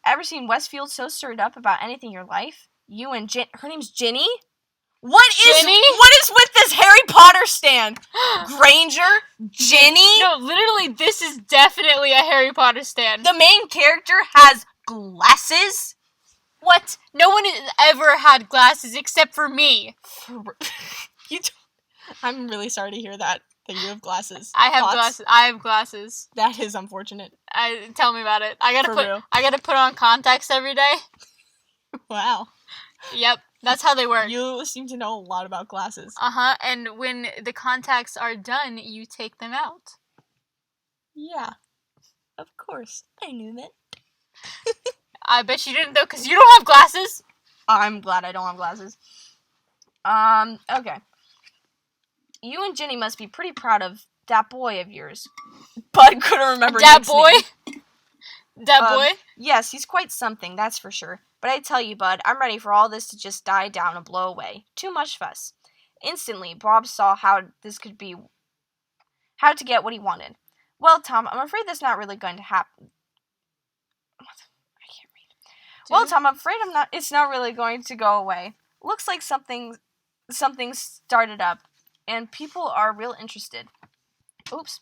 Ever seen Westfield so stirred up about anything in your life? You and her name's Ginny? What is with this Harry Potter stand? Granger? Ginny? No, literally, this is definitely a Harry Potter stand. The main character has glasses? What? No one has ever had glasses except for me. I'm really sorry to hear that you have glasses. I have glasses. That is unfortunate. Tell me about it. I gotta put on contacts every day. Wow. Yep, that's how they work. You seem to know a lot about glasses. And when the contacts are done, you take them out. Yeah. Of course. I knew that. I bet you didn't though, because you don't have glasses. I'm glad I don't have glasses. Okay. You and Ginny must be pretty proud of that boy of yours. Bud couldn't remember that Nick's boy? name. That boy? Yes, he's quite something, that's for sure. But I tell you, Bud, I'm ready for all this to just die down and blow away. Too much fuss. Instantly, Bob saw how to get what he wanted. Well, Tom, I'm afraid that's not really going to happen. I can't read. Well, Tom, I'm afraid it's not really going to go away. Looks like something started up, and people are real interested. Oops.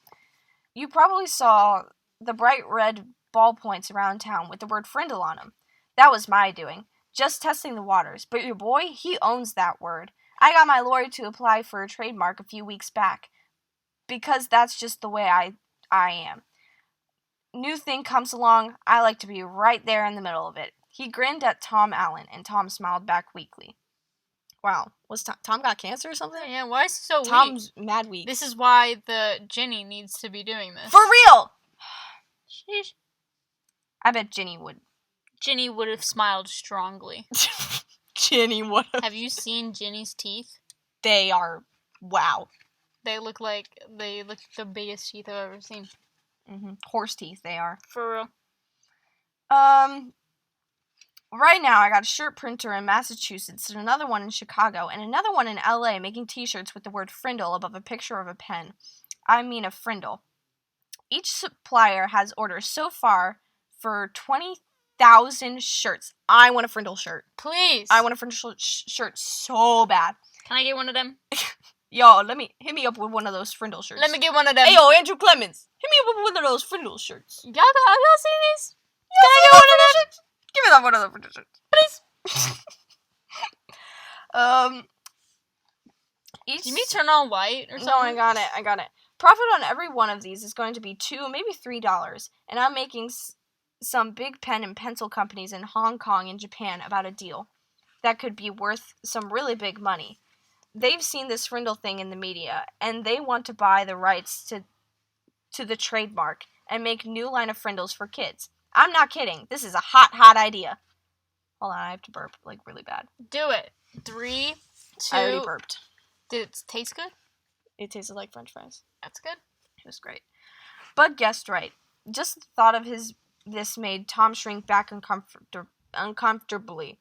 You probably saw the bright red ballpoints around town with the word Frindle on them. That was my doing. Just testing the waters. But your boy, he owns that word. I got my lawyer to apply for a trademark a few weeks back. Because that's just the way I am. New thing comes along, I like to be right there in the middle of it. He grinned at Tom Allen, and Tom smiled back weakly. Wow. Was Tom got cancer or something? Yeah, why is he so weak? Tom's mad weak. This is why the Ginny needs to be doing this. For real! Sheesh. I bet Ginny would. Ginny would have smiled strongly. Ginny would have. Have you seen Ginny's teeth? They are, wow. They look like the biggest teeth I've ever seen. Mm-hmm. Horse teeth, they are. For real. Right now, I got a shirt printer in Massachusetts, and another one in Chicago, and another one in LA making t-shirts with the word Frindle above a picture of a pen. I mean a Frindle. Each supplier has orders so far for 20,000 shirts. I want a Frindle shirt. Please. I want a Frindle shirt so bad. Can I get one of them? Yo, hit me up with one of those Frindle shirts. Let me get one of them. Hey, yo, Andrew Clemens, hit me up with one of those Frindle shirts. Y'all see these? Can I get one of them? Give me that one of the Frindle shirts. Please. Did you turn on white or something? No, I got it. Profit on every one of these is going to be $2, maybe $3, and I'm making some big pen and pencil companies in Hong Kong and Japan about a deal that could be worth some really big money. They've seen this Frindle thing in the media, and they want to buy the rights to the trademark and make new line of Frindles for kids. I'm not kidding. This is a hot idea. Hold on, I have to burp, like, really bad. Do it. 3, 2... I already burped. Did it taste good? It tasted like French fries. That's good. It was great. Bud guessed right. Just the thought of this made Tom shrink back uncomfortably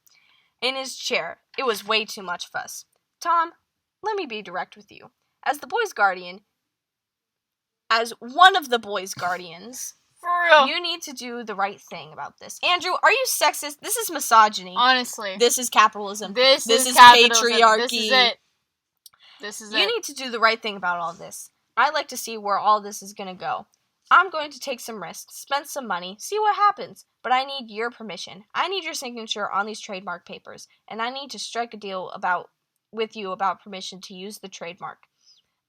in his chair. It was way too much fuss. Tom, let me be direct with you. As one of the boys' guardians, For real. you need to do the right thing about this. Andrew, are you sexist? This is misogyny. Honestly. This is capitalism. This is patriarchy. This is it. This is it. You need to do the right thing about all this. I'd like to see where all this is going to go. I'm going to take some risks, spend some money, see what happens. But I need your permission. I need your signature on these trademark papers. And I need to strike a deal with you about permission to use the trademark.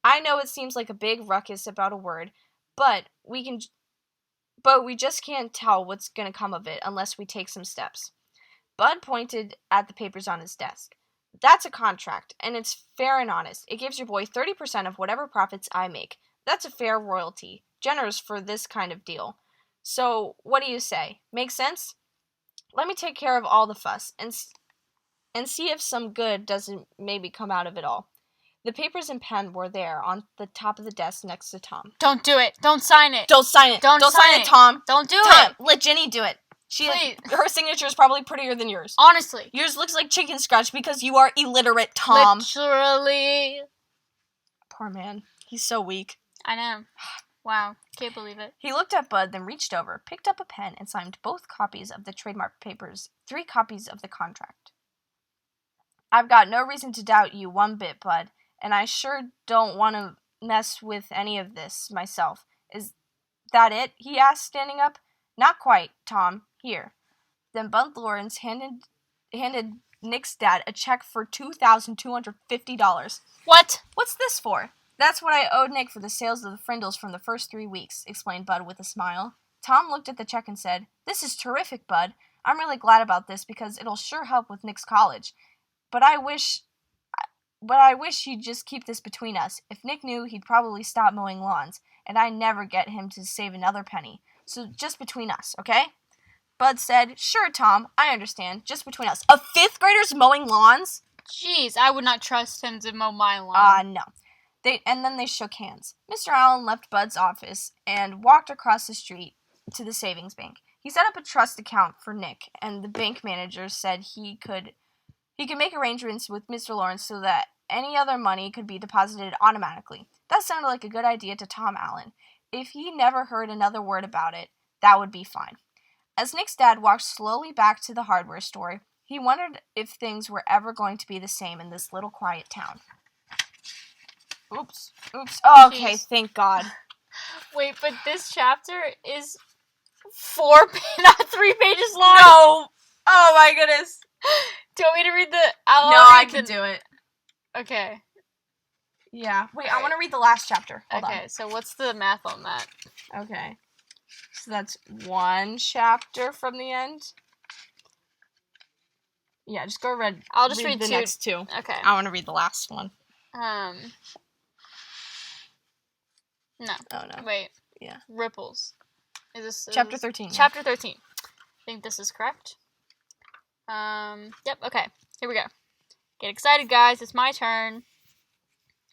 I know it seems like a big ruckus about a word, but we just can't tell what's going to come of it unless we take some steps. Bud pointed at the papers on his desk. That's a contract, and it's fair and honest. It gives your boy 30% of whatever profits I make. That's a fair royalty. Generous for this kind of deal. So, what do you say? Make sense? Let me take care of all the fuss, and see if some good doesn't maybe come out of it all. The papers and pen were there on the top of the desk next to Tom. Don't do it. Don't sign it. Don't sign it. Don't sign it, Tom. Don't do Tom, it. let Jenny do it. Please. Her signature is probably prettier than yours. Honestly. Yours looks like chicken scratch because you are illiterate, Tom. Literally. Poor man. He's so weak. I know. Wow. Can't believe it. He looked at Bud, then reached over, picked up a pen, and signed both copies of the trademark papers, 3 copies of the contract. I've got no reason to doubt you one bit, Bud, and I sure don't want to mess with any of this myself. Is that it? He asked, standing up. Not quite, Tom. Here. Then Bud Lawrence handed Nick's dad a check for $2,250. What? What's this for? That's what I owed Nick for the sales of the Frindles from the first 3 weeks, explained Bud with a smile. Tom looked at the check and said, This is terrific, Bud. I'm really glad about this because it'll sure help with Nick's college. But I wish he'd just keep this between us. If Nick knew, he'd probably stop mowing lawns, and I'd never get him to save another penny. So just between us, okay? Bud said, Sure, Tom, I understand. Just between us. A 5th grader's mowing lawns? Jeez, I would not trust him to mow my lawn. No. And then they shook hands. Mr. Allen left Bud's office and walked across the street to the savings bank. He set up a trust account for Nick, and the bank manager said he could make arrangements with Mr. Lawrence so that any other money could be deposited automatically. That sounded like a good idea to Tom Allen. If he never heard another word about it, that would be fine. As Nick's dad walked slowly back to the hardware store, he wondered if things were ever going to be the same in this little quiet town. Oops. Oh, okay, Jeez. Thank God. Wait, but this chapter is 3 pages long? No! Oh my goodness. Do you want me to read the... No, I can do it. Okay. Yeah. Wait, I Alright. want to read the last chapter. Hold Okay, so what's the math on that? on. Okay. So that's 1 chapter from the end. Yeah, just go read. I'll just read the 2. next 2. Okay. I want to read the last one. No. Oh no. Wait. Yeah. Ripples. Is this... Chapter 13. Chapter 13. I think this is correct. Yep, okay. Here we go. Get excited, guys. It's my turn.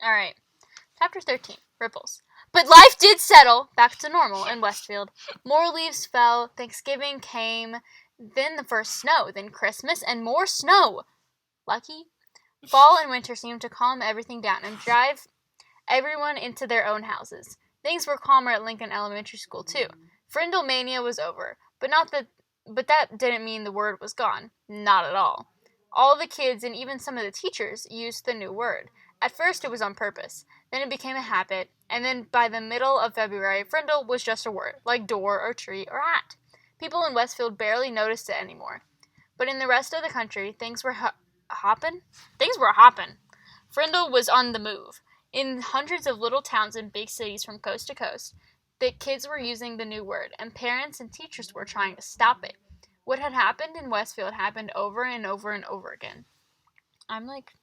Alright. Chapter 13. Ripples. But life did settle back to normal in Westfield. More leaves fell, Thanksgiving came, then the first snow, then Christmas, and more snow. Lucky? Fall and winter seemed to calm everything down and drive everyone into their own houses. Things were calmer at Lincoln Elementary School, too. Frindle mania was over, but that didn't mean the word was gone. Not at all. All the kids and even some of the teachers used the new word. At first it was on purpose, then it became a habit, and then by the middle of February, Frindle was just a word, like door or tree or hat. People in Westfield barely noticed it anymore. But in the rest of the country, things were hoppin'? Things were hoppin'. Frindle was on the move. In hundreds of little towns and big cities from coast to coast, that kids were using the new word, and parents and teachers were trying to stop it. What had happened in Westfield happened over and over and over again. I'm like,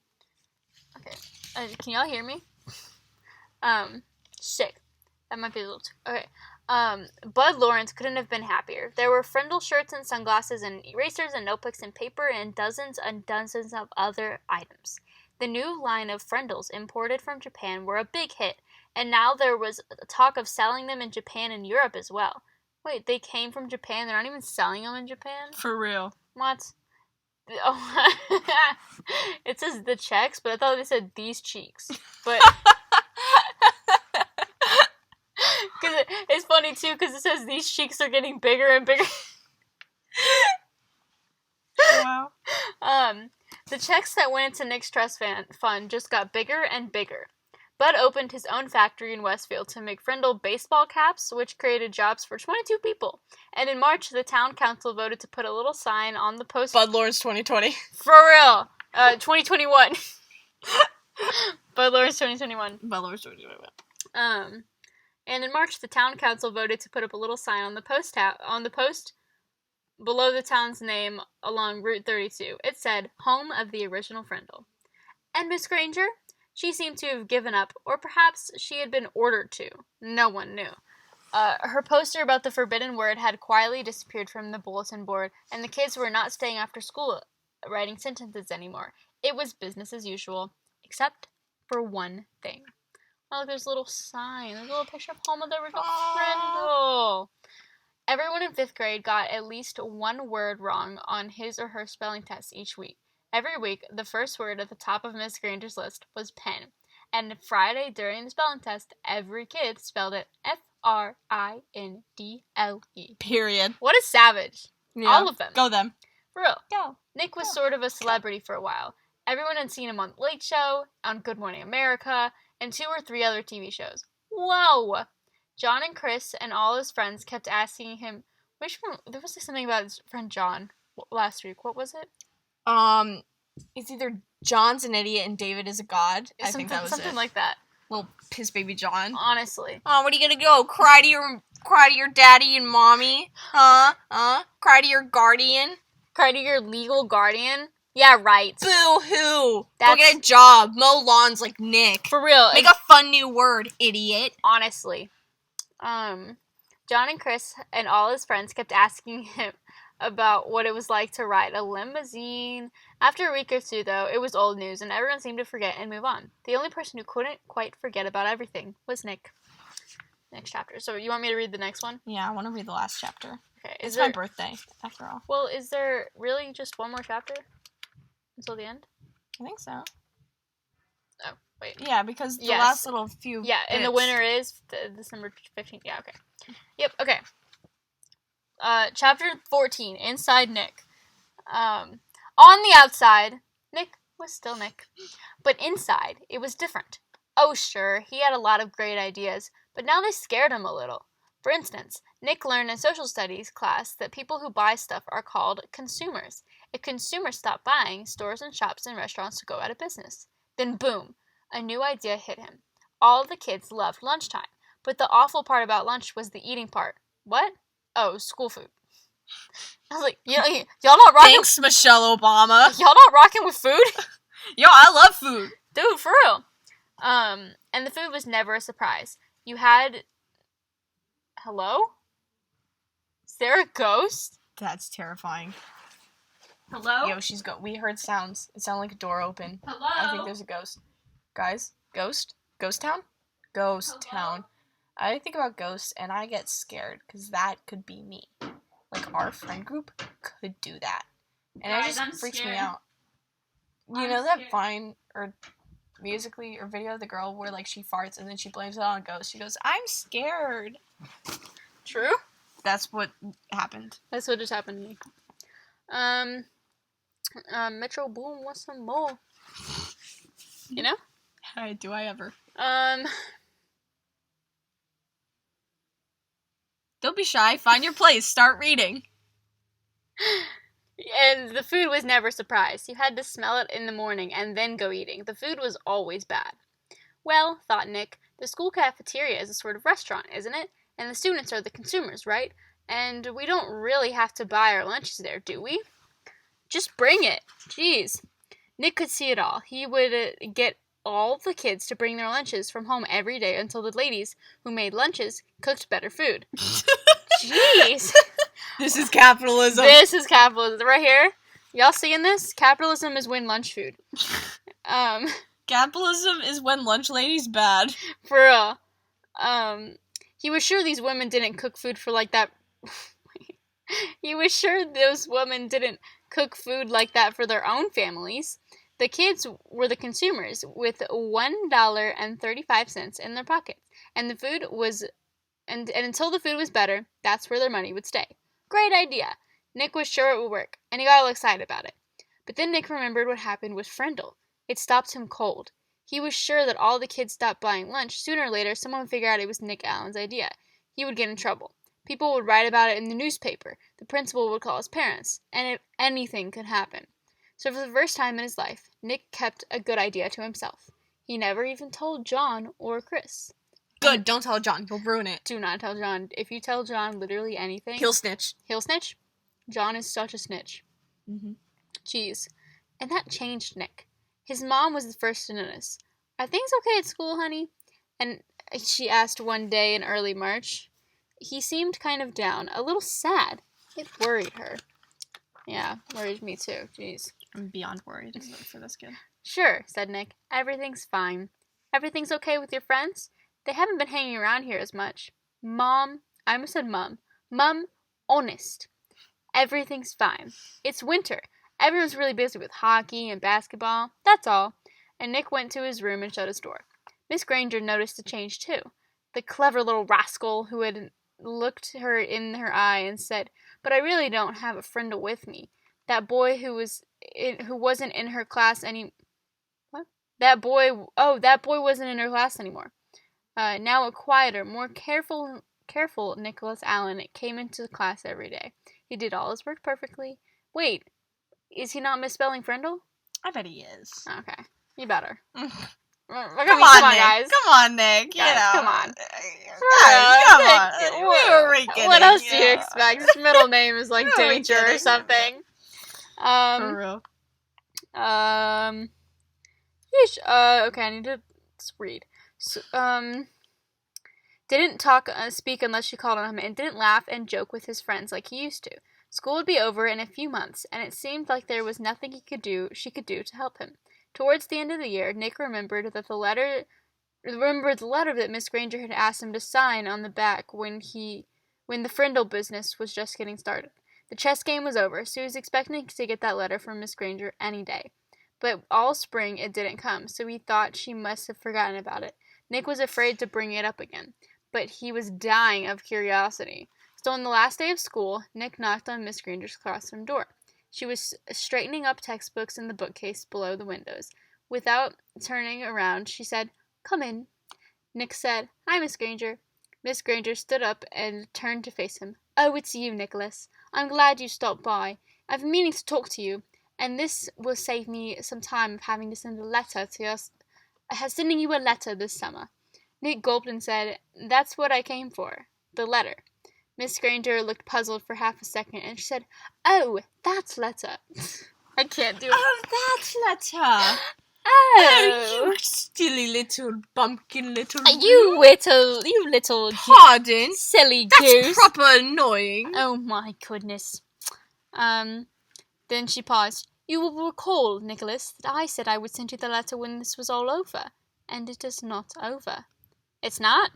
okay, can y'all hear me? Sick. That might be a little too, okay. Bud Lawrence couldn't have been happier. There were Frindle shirts and sunglasses and erasers and notebooks and paper and dozens of other items. The new line of Frindles imported from Japan were a big hit, and now there was talk of selling them in Japan and Europe as well. Wait, they came from Japan? They're not even selling them in Japan? For real. What? Oh, it says the checks, but I thought they said these cheeks. But because it's funny too, because it says these cheeks are getting bigger and bigger. Wow. The checks that went into Nick's trust fund just got bigger and bigger. Bud opened his own factory in Westfield to make Frindle baseball caps, which created jobs for 22 people. And in March, the town council voted to put a little sign on the post. Bud Lawrence 2020. For real. 2021. Bud Lawrence 2021. Bud Lawrence 2021. And in March, the town council voted to put up a little sign on the post below the town's name along Route 32. It said, "Home of the original Frindle." And Miss Granger? She seemed to have given up, or perhaps she had been ordered to. No one knew. Her poster about the forbidden word had quietly disappeared from the bulletin board, and the kids were not staying after school writing sentences anymore. It was business as usual, except for one thing. Oh, look, there's a little sign. There's a little picture of home of the original Frindle. Everyone in 5th grade got at least one word wrong on his or her spelling test each week. Every week, the first word at the top of Miss Granger's list was pen. And Friday, during the spelling test, every kid spelled it Frindle. Period. What a savage. Yeah. All of them. Go them. For real. Go. Nick was sort of a celebrity for a while. Everyone had seen him on The Late Show, on Good Morning America, and 2 or 3 other TV shows. Whoa! John and Chris and all his friends kept asking him, which one? There was something about his friend John last week. What was it? It's either John's an idiot and David is a god. I think that was something it. like that. Little piss baby John. Honestly. Oh, what are you gonna go? Cry to your daddy and mommy? Huh? Cry to your guardian? Cry to your legal guardian? Yeah, right. Boo-hoo! Go get a job. Mow lawns like Nick. For real. Make a fun new word, idiot. Honestly. John and Chris and all his friends kept asking him about what it was like to ride a limousine. After a week or 2, though, it was old news, and everyone seemed to forget and move on. The only person who couldn't quite forget about everything was Nick. Next chapter. So you want me to read the next one? Yeah, I want to read the last chapter. Okay. It's my birthday, after all. Well, is there really just one more chapter until the end? I think so. Oh, wait. Yeah, because the last little few and the winner is December 15th. Yeah, okay. Yep, okay. Chapter 14, Inside Nick. On the outside, Nick was still Nick. But inside, it was different. Oh, sure, he had a lot of great ideas, but now they scared him a little. For instance, Nick learned in social studies class that people who buy stuff are called consumers. If consumers stop buying, stores and shops and restaurants will go out of business. Then boom, a new idea hit him. All the kids loved lunchtime, but the awful part about lunch was the eating part. What? Oh, school food. I was like, y'all not rocking. Thanks, Michelle Obama. Y'all not rocking with food? Yo, I love food. Dude, for real. And the food was never a surprise. You had... Hello? Is there a ghost? That's terrifying. Hello? Yo, we heard sounds. It sounded like a door open. Hello? I think there's a ghost. Guys, ghost? Ghost town? Ghost town. I think about ghosts and I get scared because that could be me. Like, our friend group could do that. And Guys, it just I'm freaks scared. me out. You know that Vine or Musically or video of the girl where, like, she farts and then she blames it on a ghost? She goes, I'm scared. True? That's what happened. That's what just happened to me. Metro Boom wants some more. You know? Do I ever? Don't be shy. Find your place. Start reading. And the food was never a surprise. You had to smell it in the morning and then go eating. The food was always bad. Well, thought Nick, the school cafeteria is a sort of restaurant, isn't it? and the students are the consumers, right? And we don't really have to buy our lunches there, do we? Just bring it. Jeez. Nick could see it all. He would get all the kids to bring their lunches from home every day until the ladies who made lunches cooked better food. Jeez. This is capitalism. This is capitalism. Right here. Y'all seeing this? Capitalism is when lunch food. Capitalism is when lunch lady's bad. For real. He was sure these women didn't cook food for like that. He was sure those women didn't cook food like that for their own families. The kids were the consumers with $1.35 in their pockets, and the food was, and until the food was better, that's where their money would stay. Great idea. Nick was sure it would work, and he got all excited about it. But then Nick remembered what happened with Frindle. It stopped him cold. He was sure that all the kids stopped buying lunch. Sooner or later, someone would figure out it was Nick Allen's idea. He would get in trouble. People would write about it in the newspaper. The principal would call his parents, and anything could happen. So for the first time in his life, Nick kept a good idea to himself. He never even told John or Chris. Good, don't tell John. You'll ruin it. Do not tell John. If you tell John literally anything... He'll snitch. He'll snitch? John is such a snitch. Mm-hmm. Jeez. And that changed Nick. His mom was the first to notice. Are things okay at school, honey? And she asked one day in early March. He seemed kind of down, a little sad. It worried her. Yeah, worried me too. Jeez. I'm beyond worried for this kid. Sure, said Nick. Everything's fine. Everything's okay with your friends? They haven't been hanging around here as much. Mom, I almost said Mum. Mum, honest. Everything's fine. It's winter. Everyone's really busy with hockey and basketball. That's all. And Nick went to his room and shut his door. Miss Granger noticed the change too. The clever little rascal who had looked her in her eye and said, "But I really don't have a Frindle with me. That boy who wasn't in her class What? That boy wasn't in her class anymore." Now a quieter, more careful Nicholas Allen came into class every day. He did all his work perfectly. Wait, is he not misspelling Frindle? I bet he is. Okay, you better. Come on, Nick. Guys. Come on, Nick. Guys, come on. Guys, come on. We were kidding. What else do you expect? His middle name is like Danger or something. For real. Okay, I need to read. So, didn't speak unless she called on him, and didn't laugh and joke with his friends like he used to. School would be over in a few months, and it seemed like there was nothing she could do to help him. Towards the end of the year, Nick remembered the letter that Miss Granger had asked him to sign on the back when the Frindle business was just getting started. The chess game was over, so he was expecting to get that letter from Miss Granger any day. But all spring it didn't come, so he thought she must have forgotten about it. Nick was afraid to bring it up again, but he was dying of curiosity. So on the last day of school, Nick knocked on Miss Granger's classroom door. She was straightening up textbooks in the bookcase below the windows. Without turning around, she said, "Come in." Nick said, "Hi, Miss Granger." Miss Granger stood up and turned to face him. "Oh, it's you, Nicholas. I'm glad you stopped by. I've been meaning to talk to you, and this will save me some time of having to send sending you a letter this summer." Nick gulped and said, "That's what I came for. The letter." Miss Granger looked puzzled for half a second, and she said, "Oh, that letter." I can't do it. Oh, that letter. Oh, you silly little bumpkin little... You little Pardon? silly That's goose. proper annoying. Oh my goodness. Then she paused. "You will recall, Nicholas, that I said I would send you the letter when this was all over. And it is not over." "It's not?"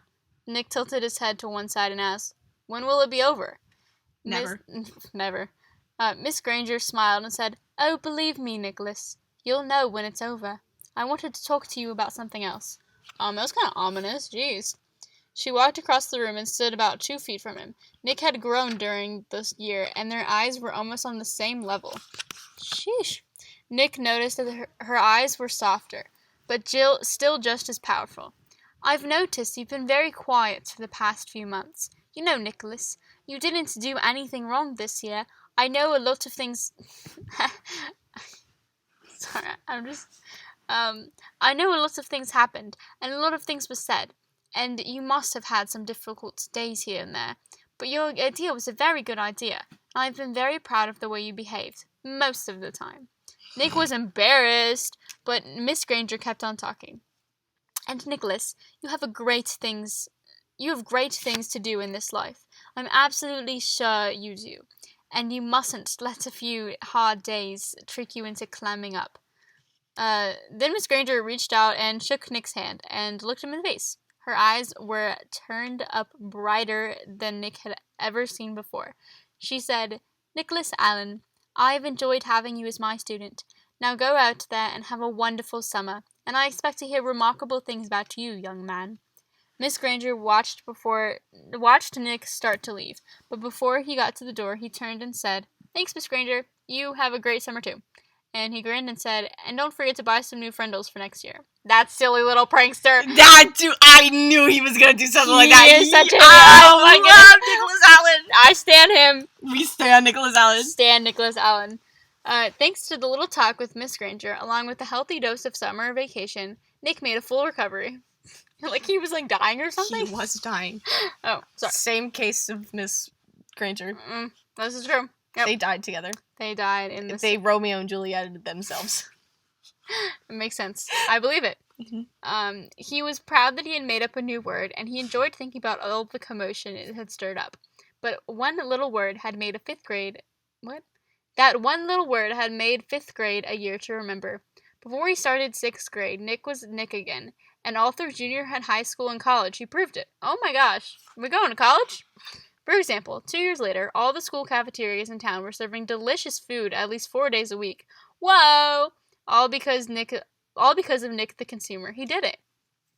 Nick tilted his head to one side and asked, "When will it be over?" Never. Never. Miss Granger smiled and said, "Oh, believe me, Nicholas, you'll know when it's over. I wanted to talk to you about something else." That was kind of ominous. Jeez. She walked across the room and stood about 2 feet from him. Nick had grown during this year, and their eyes were almost on the same level. Sheesh. Nick noticed that her eyes were softer, but still just as powerful. "I've noticed you've been very quiet for the past few months. You know, Nicholas, you didn't do anything wrong this year. I know a lot of things..." Sorry, I know a lot of things happened, and a lot of things were said. and you must have had some difficult days here and there. But your idea was a very good idea, and I've been very proud of the way you behaved, most of the time. Nick was embarrassed, but Miss Granger kept on talking. And Nicholas, you have great things to do in this life. I'm absolutely sure you do. And you mustn't let a few hard days trick you into climbing up. Then Miss Granger reached out and shook Nick's hand and looked him in the face. Her eyes were turned up brighter than Nick had ever seen before. She said, Nicholas Allen, I've enjoyed having you as my student. Now go out there and have a wonderful summer, and I expect to hear remarkable things about you, young man. Miss Granger watched Nick start to leave, but before he got to the door, he turned and said, Thanks, Miss Granger. You have a great summer, too. And he grinned and said, and don't forget to buy some new Frindles for next year. That silly little prankster. I knew he was going to do something like that. He is such a I love Nicholas Allen. I stan him. We stan Nicholas Allen. Stan Nicholas Allen. Thanks to the little talk with Miss Granger, along with a healthy dose of summer vacation, Nick made a full recovery. Like he was like dying or something? He was dying. Oh, sorry. Same case of Miss Granger. This is true. Yep. They died together. They died in this. They Romeo and Juliet themselves. It makes sense. I believe it. Mm-hmm. He was proud that he had made up a new word, and he enjoyed thinking about all the commotion it had stirred up. But one little word had made fifth grade a year to remember. Before he started 6th grade, Nick was Nick again, and all through junior high school and college, he proved it. Oh my gosh, we're going to college? For example, 2 years later, all the school cafeterias in town were serving delicious food at least 4 days a week. Whoa! All because of Nick the consumer. He did it.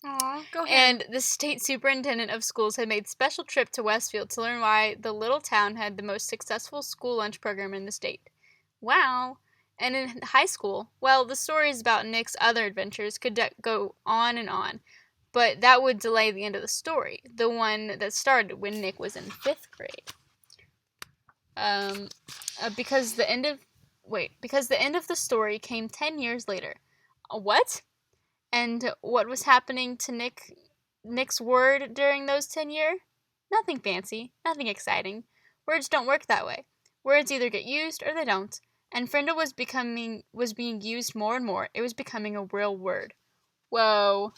Aw, go ahead. And the state superintendent of schools had made a special trip to Westfield to learn why the little town had the most successful school lunch program in the state. Wow. And in high school, well, the stories about Nick's other adventures could go on and on. But that would delay the end of the story, the one that started when Nick was in 5th grade. Because the end of the story came 10 years later. What? And what was happening to Nick's word during those 10 years? Nothing fancy, nothing exciting. Words don't work that way. Words either get used or they don't. And Frindle was being used more and more. It was becoming a real word. Whoa.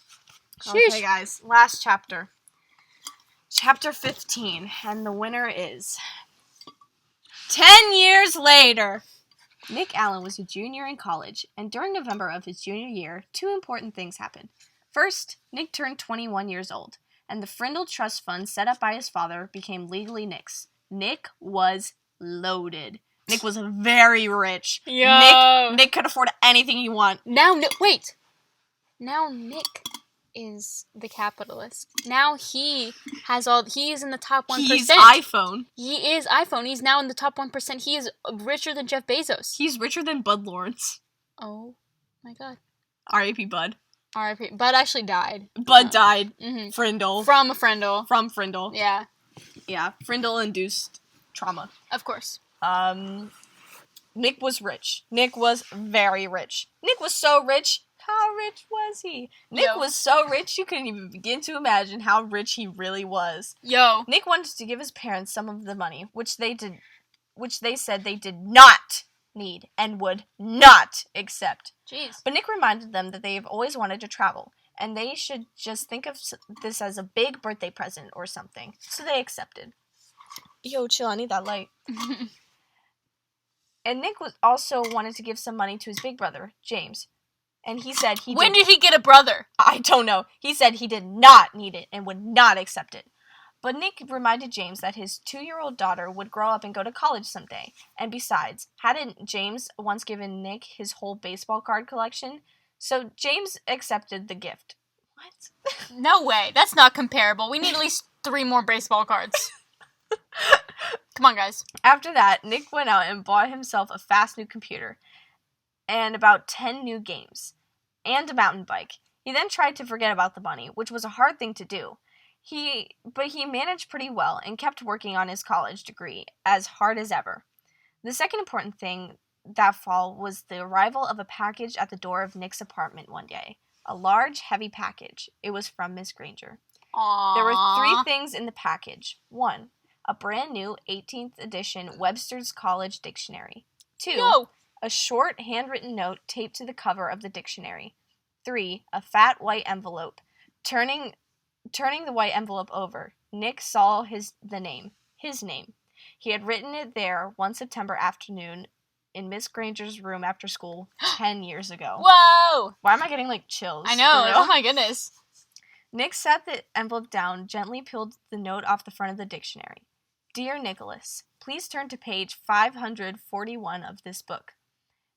Sheesh. Okay, guys, last chapter. Chapter 15, and the winner is 10 years later. Nick Allen was a junior in college, and during November of his junior year, 2 important things happened. First, Nick turned 21 years old, and the Frindle Trust Fund set up by his father became legally Nick's. Nick was loaded. Nick was very rich. Yo. Nick could afford anything he wanted. Now Nick is the capitalist. Now he is in the top 1%. He's iPhone. He is iPhone. He's now in the top 1%. He is richer than Jeff Bezos. He's richer than Bud Lawrence. Oh my god. R.I.P. Bud. R.I.P. Bud actually died. Bud died. Mm-hmm. Frindle. From a Frindle. From Frindle. Yeah. Yeah. Frindle-induced trauma. Of course. Nick was rich. Nick was very rich. Nick was so rich. How rich was he? Nick was so rich you couldn't even begin to imagine how rich he really was. Yo. Nick wanted to give his parents some of the money, which they said they did not need and would not accept. Jeez. But Nick reminded them that they have always wanted to travel, and they should just think of this as a big birthday present or something. So they accepted. Yo, chill, I need that light. And Nick also wanted to give some money to his big brother, James. And he said When did he get a brother? I don't know. He said he did not need it and would not accept it. But Nick reminded James that his 2-year-old daughter would grow up and go to college someday. And besides, hadn't James once given Nick his whole baseball card collection? So James accepted the gift. What? No way. That's not comparable. We need at least 3 more baseball cards. Come on, guys. After that, Nick went out and bought himself a fast new computer and about 10 new games and a mountain bike. He then tried to forget about the money, which was a hard thing to do. But he managed pretty well and kept working on his college degree as hard as ever. The second important thing that fall was the arrival of a package at the door of Nick's apartment one day. A large, heavy package. It was from Miss Granger. Aww. There were 3 things in the package. 1, a brand new 18th edition Webster's College Dictionary. 2, Yo! a short handwritten note taped to the cover of the dictionary. 3, a fat white envelope. Turning the white envelope over, Nick saw his name. He had written it there one September afternoon in Miss Granger's room after school 10 years ago. Whoa! Why am I getting, like, chills? I know. For real? Oh my goodness. Nick set the envelope down, gently peeled the note off the front of the dictionary. Dear Nicholas, please turn to page 541 of this book.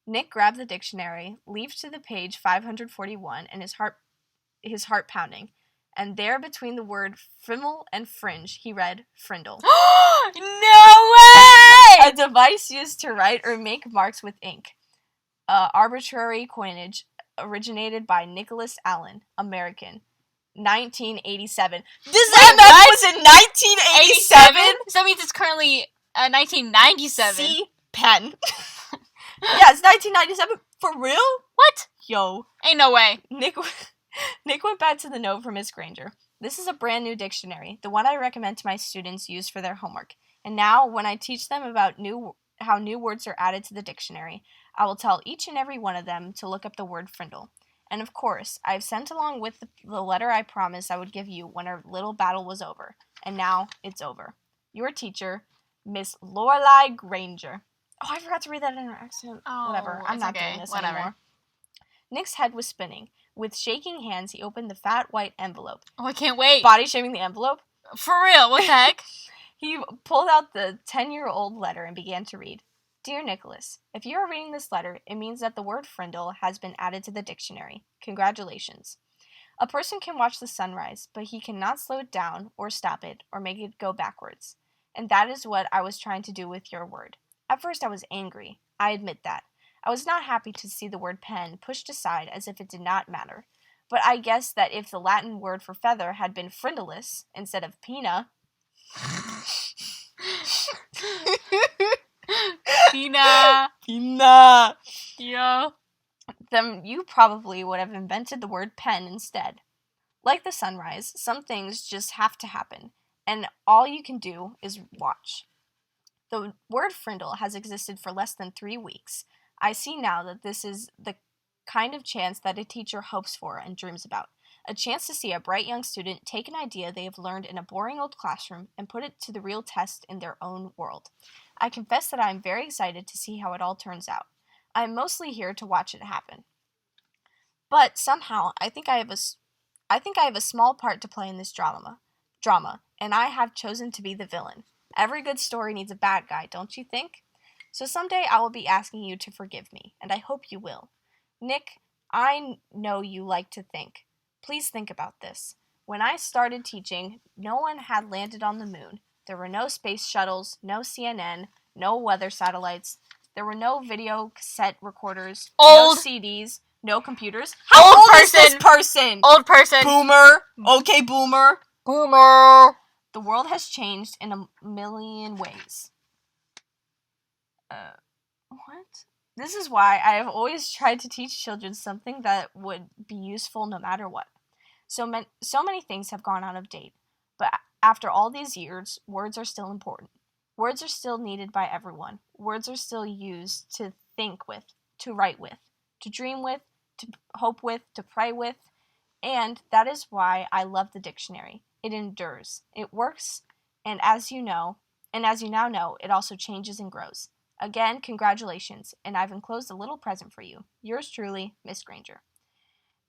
Nick grabbed the dictionary, leaped to the page 541, and his heart pounding. And there, between the word Frimmel and fringe, he read Frindle. No way! A device used to write or make marks with ink. Arbitrary coinage originated by Nicholas Allen, American. 1987. This MF was in 1987? So that means it's currently 1997. See? Pen. Yeah, it's 1997. For real? What? Yo. Ain't no way. Nick went back to the note from Miss Granger. This is a brand new dictionary, the one I recommend to my students use for their homework. And now, when I teach them about how new words are added to the dictionary, I will tell each and every one of them to look up the word Frindle. And of course, I've sent along with the letter I promised I would give you when our little battle was over. And now, it's over. Your teacher, Miss Lorelei Granger. Oh, I forgot to read that in her accent. Oh, Whatever, I'm not doing this anymore. Nick's head was spinning. With shaking hands, he opened the fat white envelope. Oh, I can't wait. Body shaming the envelope? For real, what the heck? He pulled out the 10-year-old letter and began to read. Dear Nicholas, if you are reading this letter, it means that the word Frindle has been added to the dictionary. Congratulations. A person can watch the sunrise, but he cannot slow it down or stop it or make it go backwards. And that is what I was trying to do with your word. At first I was angry. I admit that. I was not happy to see the word pen pushed aside as if it did not matter. But I guess that if the Latin word for feather had been frindulus instead of pina... Pina. Yo. Then you probably would have invented the word pen instead. Like the sunrise, some things just have to happen, and all you can do is watch. The word frindle has existed for less than 3 weeks. I see now that this is the kind of chance that a teacher hopes for and dreams about. A chance to see a bright young student take an idea they have learned in a boring old classroom and put it to the real test in their own world. I confess that I am very excited to see how it all turns out. I am mostly here to watch it happen. But somehow, I think I have a small part to play in this drama, and I have chosen to be the villain. Every good story needs a bad guy, don't you think? So someday I will be asking you to forgive me, and I hope you will. Nick, I know you like to think. Please think about this. When I started teaching, no one had landed on the moon. There were no space shuttles, no CNN, no weather satellites. There were no video cassette recorders, no CDs, no computers. How old is this person? Old person. Boomer. Okay, boomer. Boomer. The world has changed in a million ways. What? This is why I have always tried to teach children something that would be useful no matter what. So many things have gone out of date, but after all these years, words are still important. Words are still needed by everyone. Words are still used to think with, to write with, to dream with, to hope with, to pray with, and that is why I love the dictionary. It endures. It works, and as you now know, it also changes and grows. Again, congratulations, and I've enclosed a little present for you. Yours truly, Miss Granger.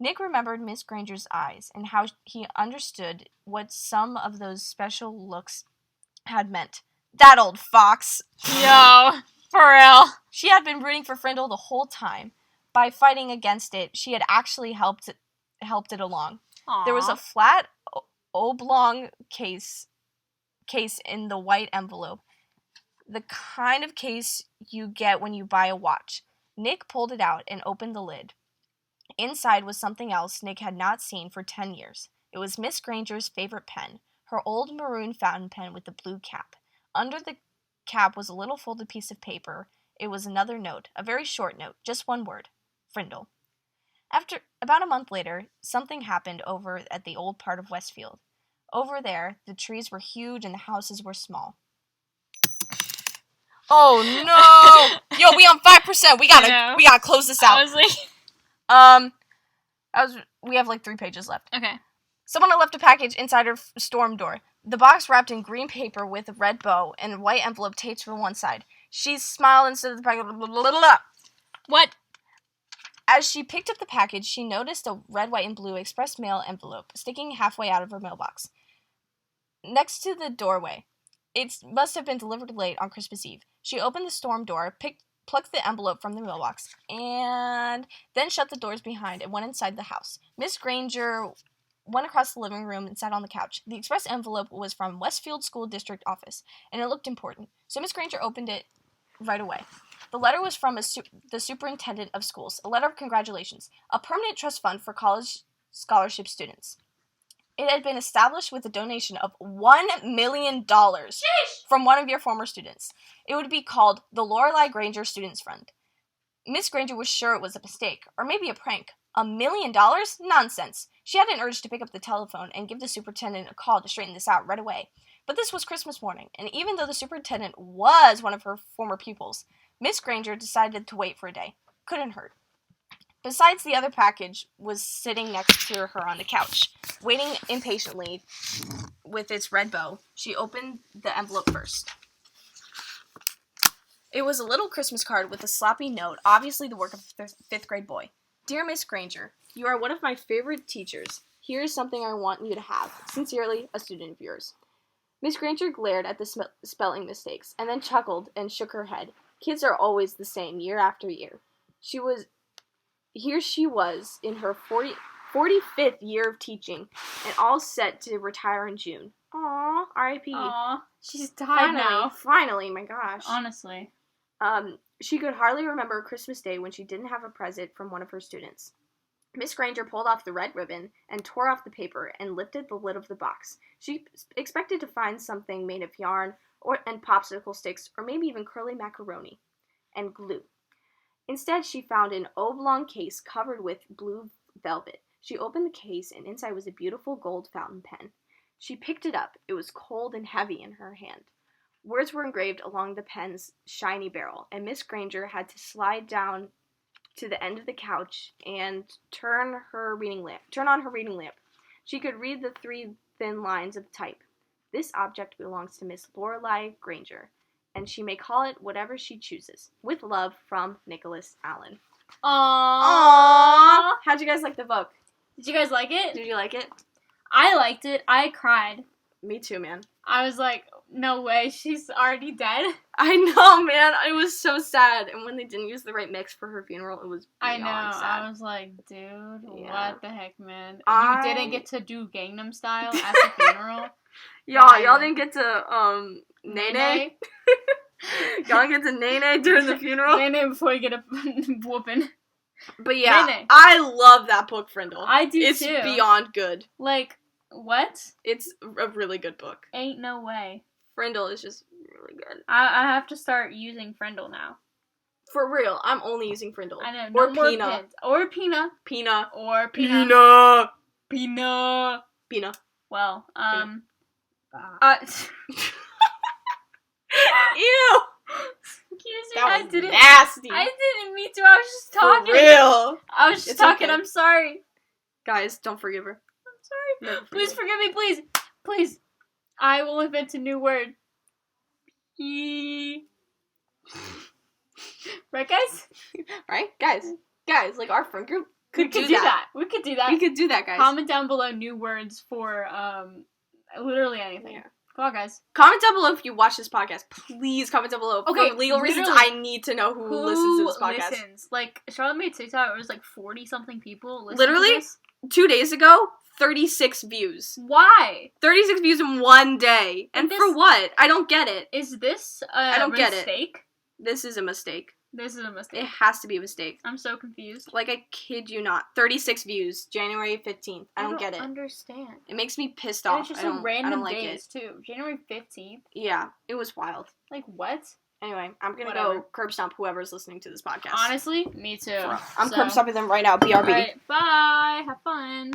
Nick remembered Miss Granger's eyes and how he understood what some of those special looks had meant. That old fox! Yo, for real. She had been rooting for Frindle the whole time. By fighting against it, she had actually helped it along. Aww. There was a flat, oblong case in the white envelope. The kind of case you get when you buy a watch. Nick pulled it out and opened the lid. Inside was something else Nick had not seen for 10 years. It was Miss Granger's favorite pen, her old maroon fountain pen with the blue cap. Under the cap was a little folded piece of paper. It was another note, a very short note, just one word, Frindle. About a month later, something happened over at the old part of Westfield. Over there, the trees were huge and the houses were small. Oh no! Yo, we on 5%. We gotta close this out. I was like, We have like 3 pages left. okay. Someone had left a package inside her storm door. The box wrapped in green paper with a red bow and a white envelope taped to one side. She smiled instead of the package. What? As she picked up the package, she noticed a red, white, and blue express mail envelope sticking halfway out of her mailbox. Next to the doorway. It must have been delivered late on Christmas Eve. She opened the storm door, plucked the envelope from the mailbox, and then shut the doors behind and went inside the house. Miss Granger went across the living room and sat on the couch. The express envelope was from Westfield School District Office, and it looked important. So Miss Granger opened it right away. The letter was from the superintendent of schools, a letter of congratulations, a permanent trust fund for college scholarship students. It had been established with a donation of $1 million from one of your former students. It would be called the Lorelei Granger Students Fund. Miss Granger was sure it was a mistake, or maybe a prank. $1 million? Nonsense. She had an urge to pick up the telephone and give the superintendent a call to straighten this out right away. But this was Christmas morning, and even though the superintendent was one of her former pupils, Miss Granger decided to wait for a day. Couldn't hurt. Besides, the other package was sitting next to her on the couch, waiting impatiently with its red bow. She opened the envelope first. It was a little Christmas card with a sloppy note, obviously the work of a 5th grade boy. Dear Miss Granger, you are one of my favorite teachers. Here is something I want you to have. Sincerely, a student of yours. Miss Granger glared at the spelling mistakes, and then chuckled and shook her head. Kids are always the same, year after year. Here she was, in her 45th year of teaching, and all set to retire in June. Aww, R.I.P. Aw, she's died now. Finally, my gosh. Honestly. She could hardly remember a Christmas day when she didn't have a present from one of her students. Miss Granger pulled off the red ribbon and tore off the paper and lifted the lid of the box. She expected to find something made of yarn and popsicle sticks, or maybe even curly macaroni and glue. Instead, she found an oblong case covered with blue velvet. She opened the case, and inside was a beautiful gold fountain pen. She picked it up. It was cold and heavy in her hand. Words were engraved along the pen's shiny barrel, and Miss Granger had to slide down to the end of the couch and turn on her reading lamp. She could read the 3 thin lines of type. This object belongs to Miss Lorelei Granger, and she may call it whatever she chooses. With love, from Nicholas Allen. Aww. How'd you guys like the book? Did you guys like it? Did you like it? I liked it. I cried. Me too, man. I was like, no way, she's already dead. I know, man. It was so sad. And when they didn't use the right mix for her funeral, it was beyond sad. I was like, dude, Yeah. what the heck, man? You didn't get to do Gangnam Style at the funeral? Y'all didn't get to, Nene? Y'all didn't get to Nene during the funeral? Nene before you get a whooping. But yeah, Nene. I love that book, Frindle. I do it's too. It's beyond good. Like, what? It's a really good book. Ain't no way. Frindle is just really good. I have to start using Frindle now. For real, I'm only using Frindle. I know. Or No more Pina. pins. Or Pina. Pina. Or Pina. Pina. Pina. Pina. Well, Pina. Ew. Excuse me. That was nasty. I didn't mean to. I was just talking. For real. I was just It's talking. okay. I'm sorry. Guys, don't forgive her. I'm sorry. Never Please forgive forgive me, please. Please. I will invent a new word. Right, guys? Right? Guys, like our friend group We could do that. We could do that. We could do that, guys. Comment down below new words for literally anything. Yeah. Come on, guys. Comment down below if you watch this podcast. Please comment down below. Okay, For legal reasons, literally, I need to know who listens to this podcast. Listens? Like, Charlotte made TikTok, it was like 40-something people listening Literally? to this. 2 days ago, 36 views. Why? 36 views in one day. And This- for what? I don't get it. Is this I don't get it. mistake? This is a mistake. This is a mistake. It has to be a mistake. I'm so confused. Like, I kid you not. 36 views, January 15th. I don't get it. Understand. It makes me pissed And off. it's just I don't random like days too. January 15th. Yeah, it was wild. Like what? Anyway, I'm gonna Whatever. go curb stomp whoever's listening to this podcast. Honestly, me too. I'm So- curb stomping them right now. BRB. Alright, bye. Have fun.